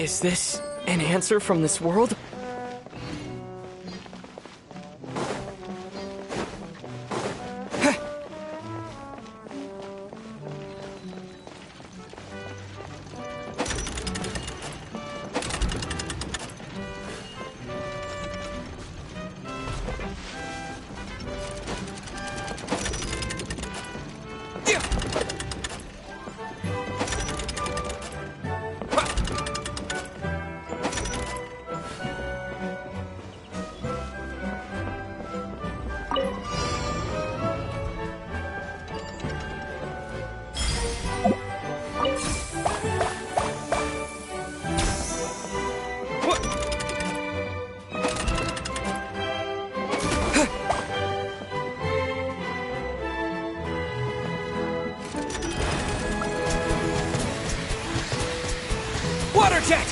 Is this an answer from this world? Water jet!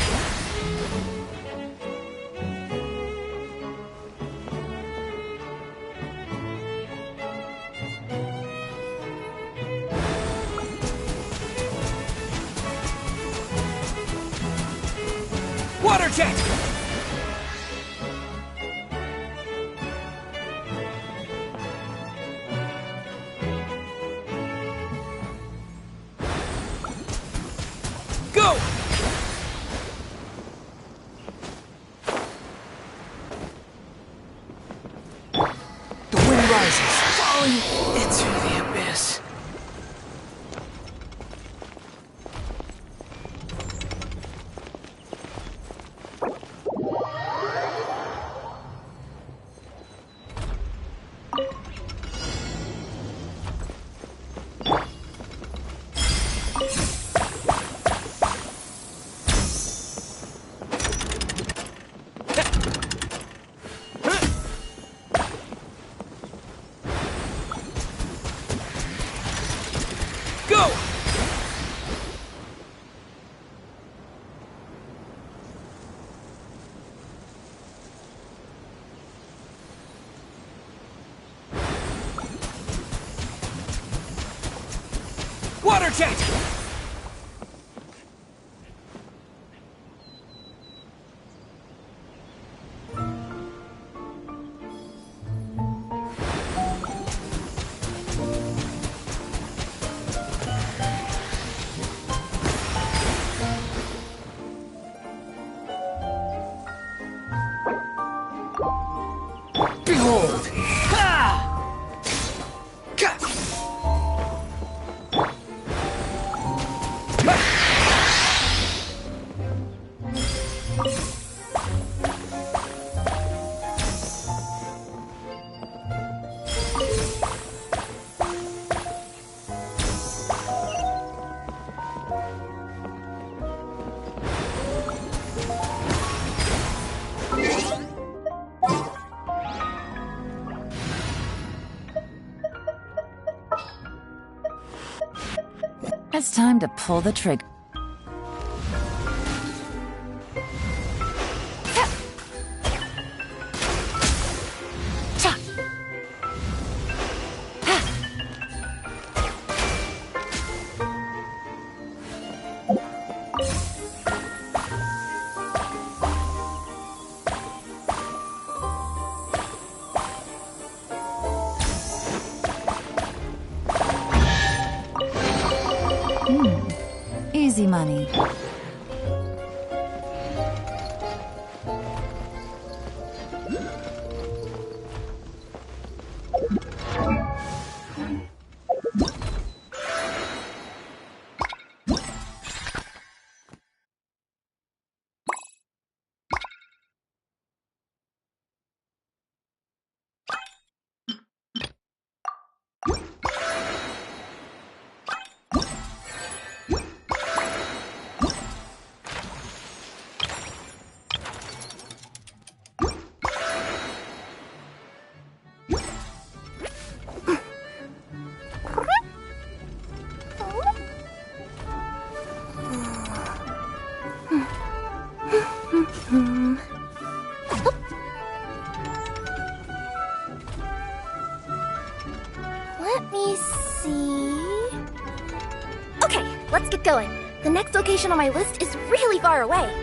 Water jet! Go! The wind rises, falling into the abyss. Go! Water jet! Behold! Ha! Ka! It's time to pull the trigger. Easy money. Let me see... Okay, let's get going. The next location on my list is really far away.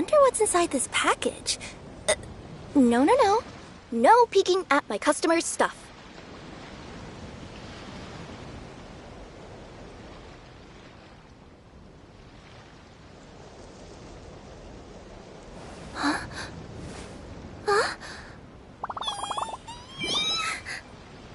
wonder what's inside this package. No. No peeking at my customers' stuff.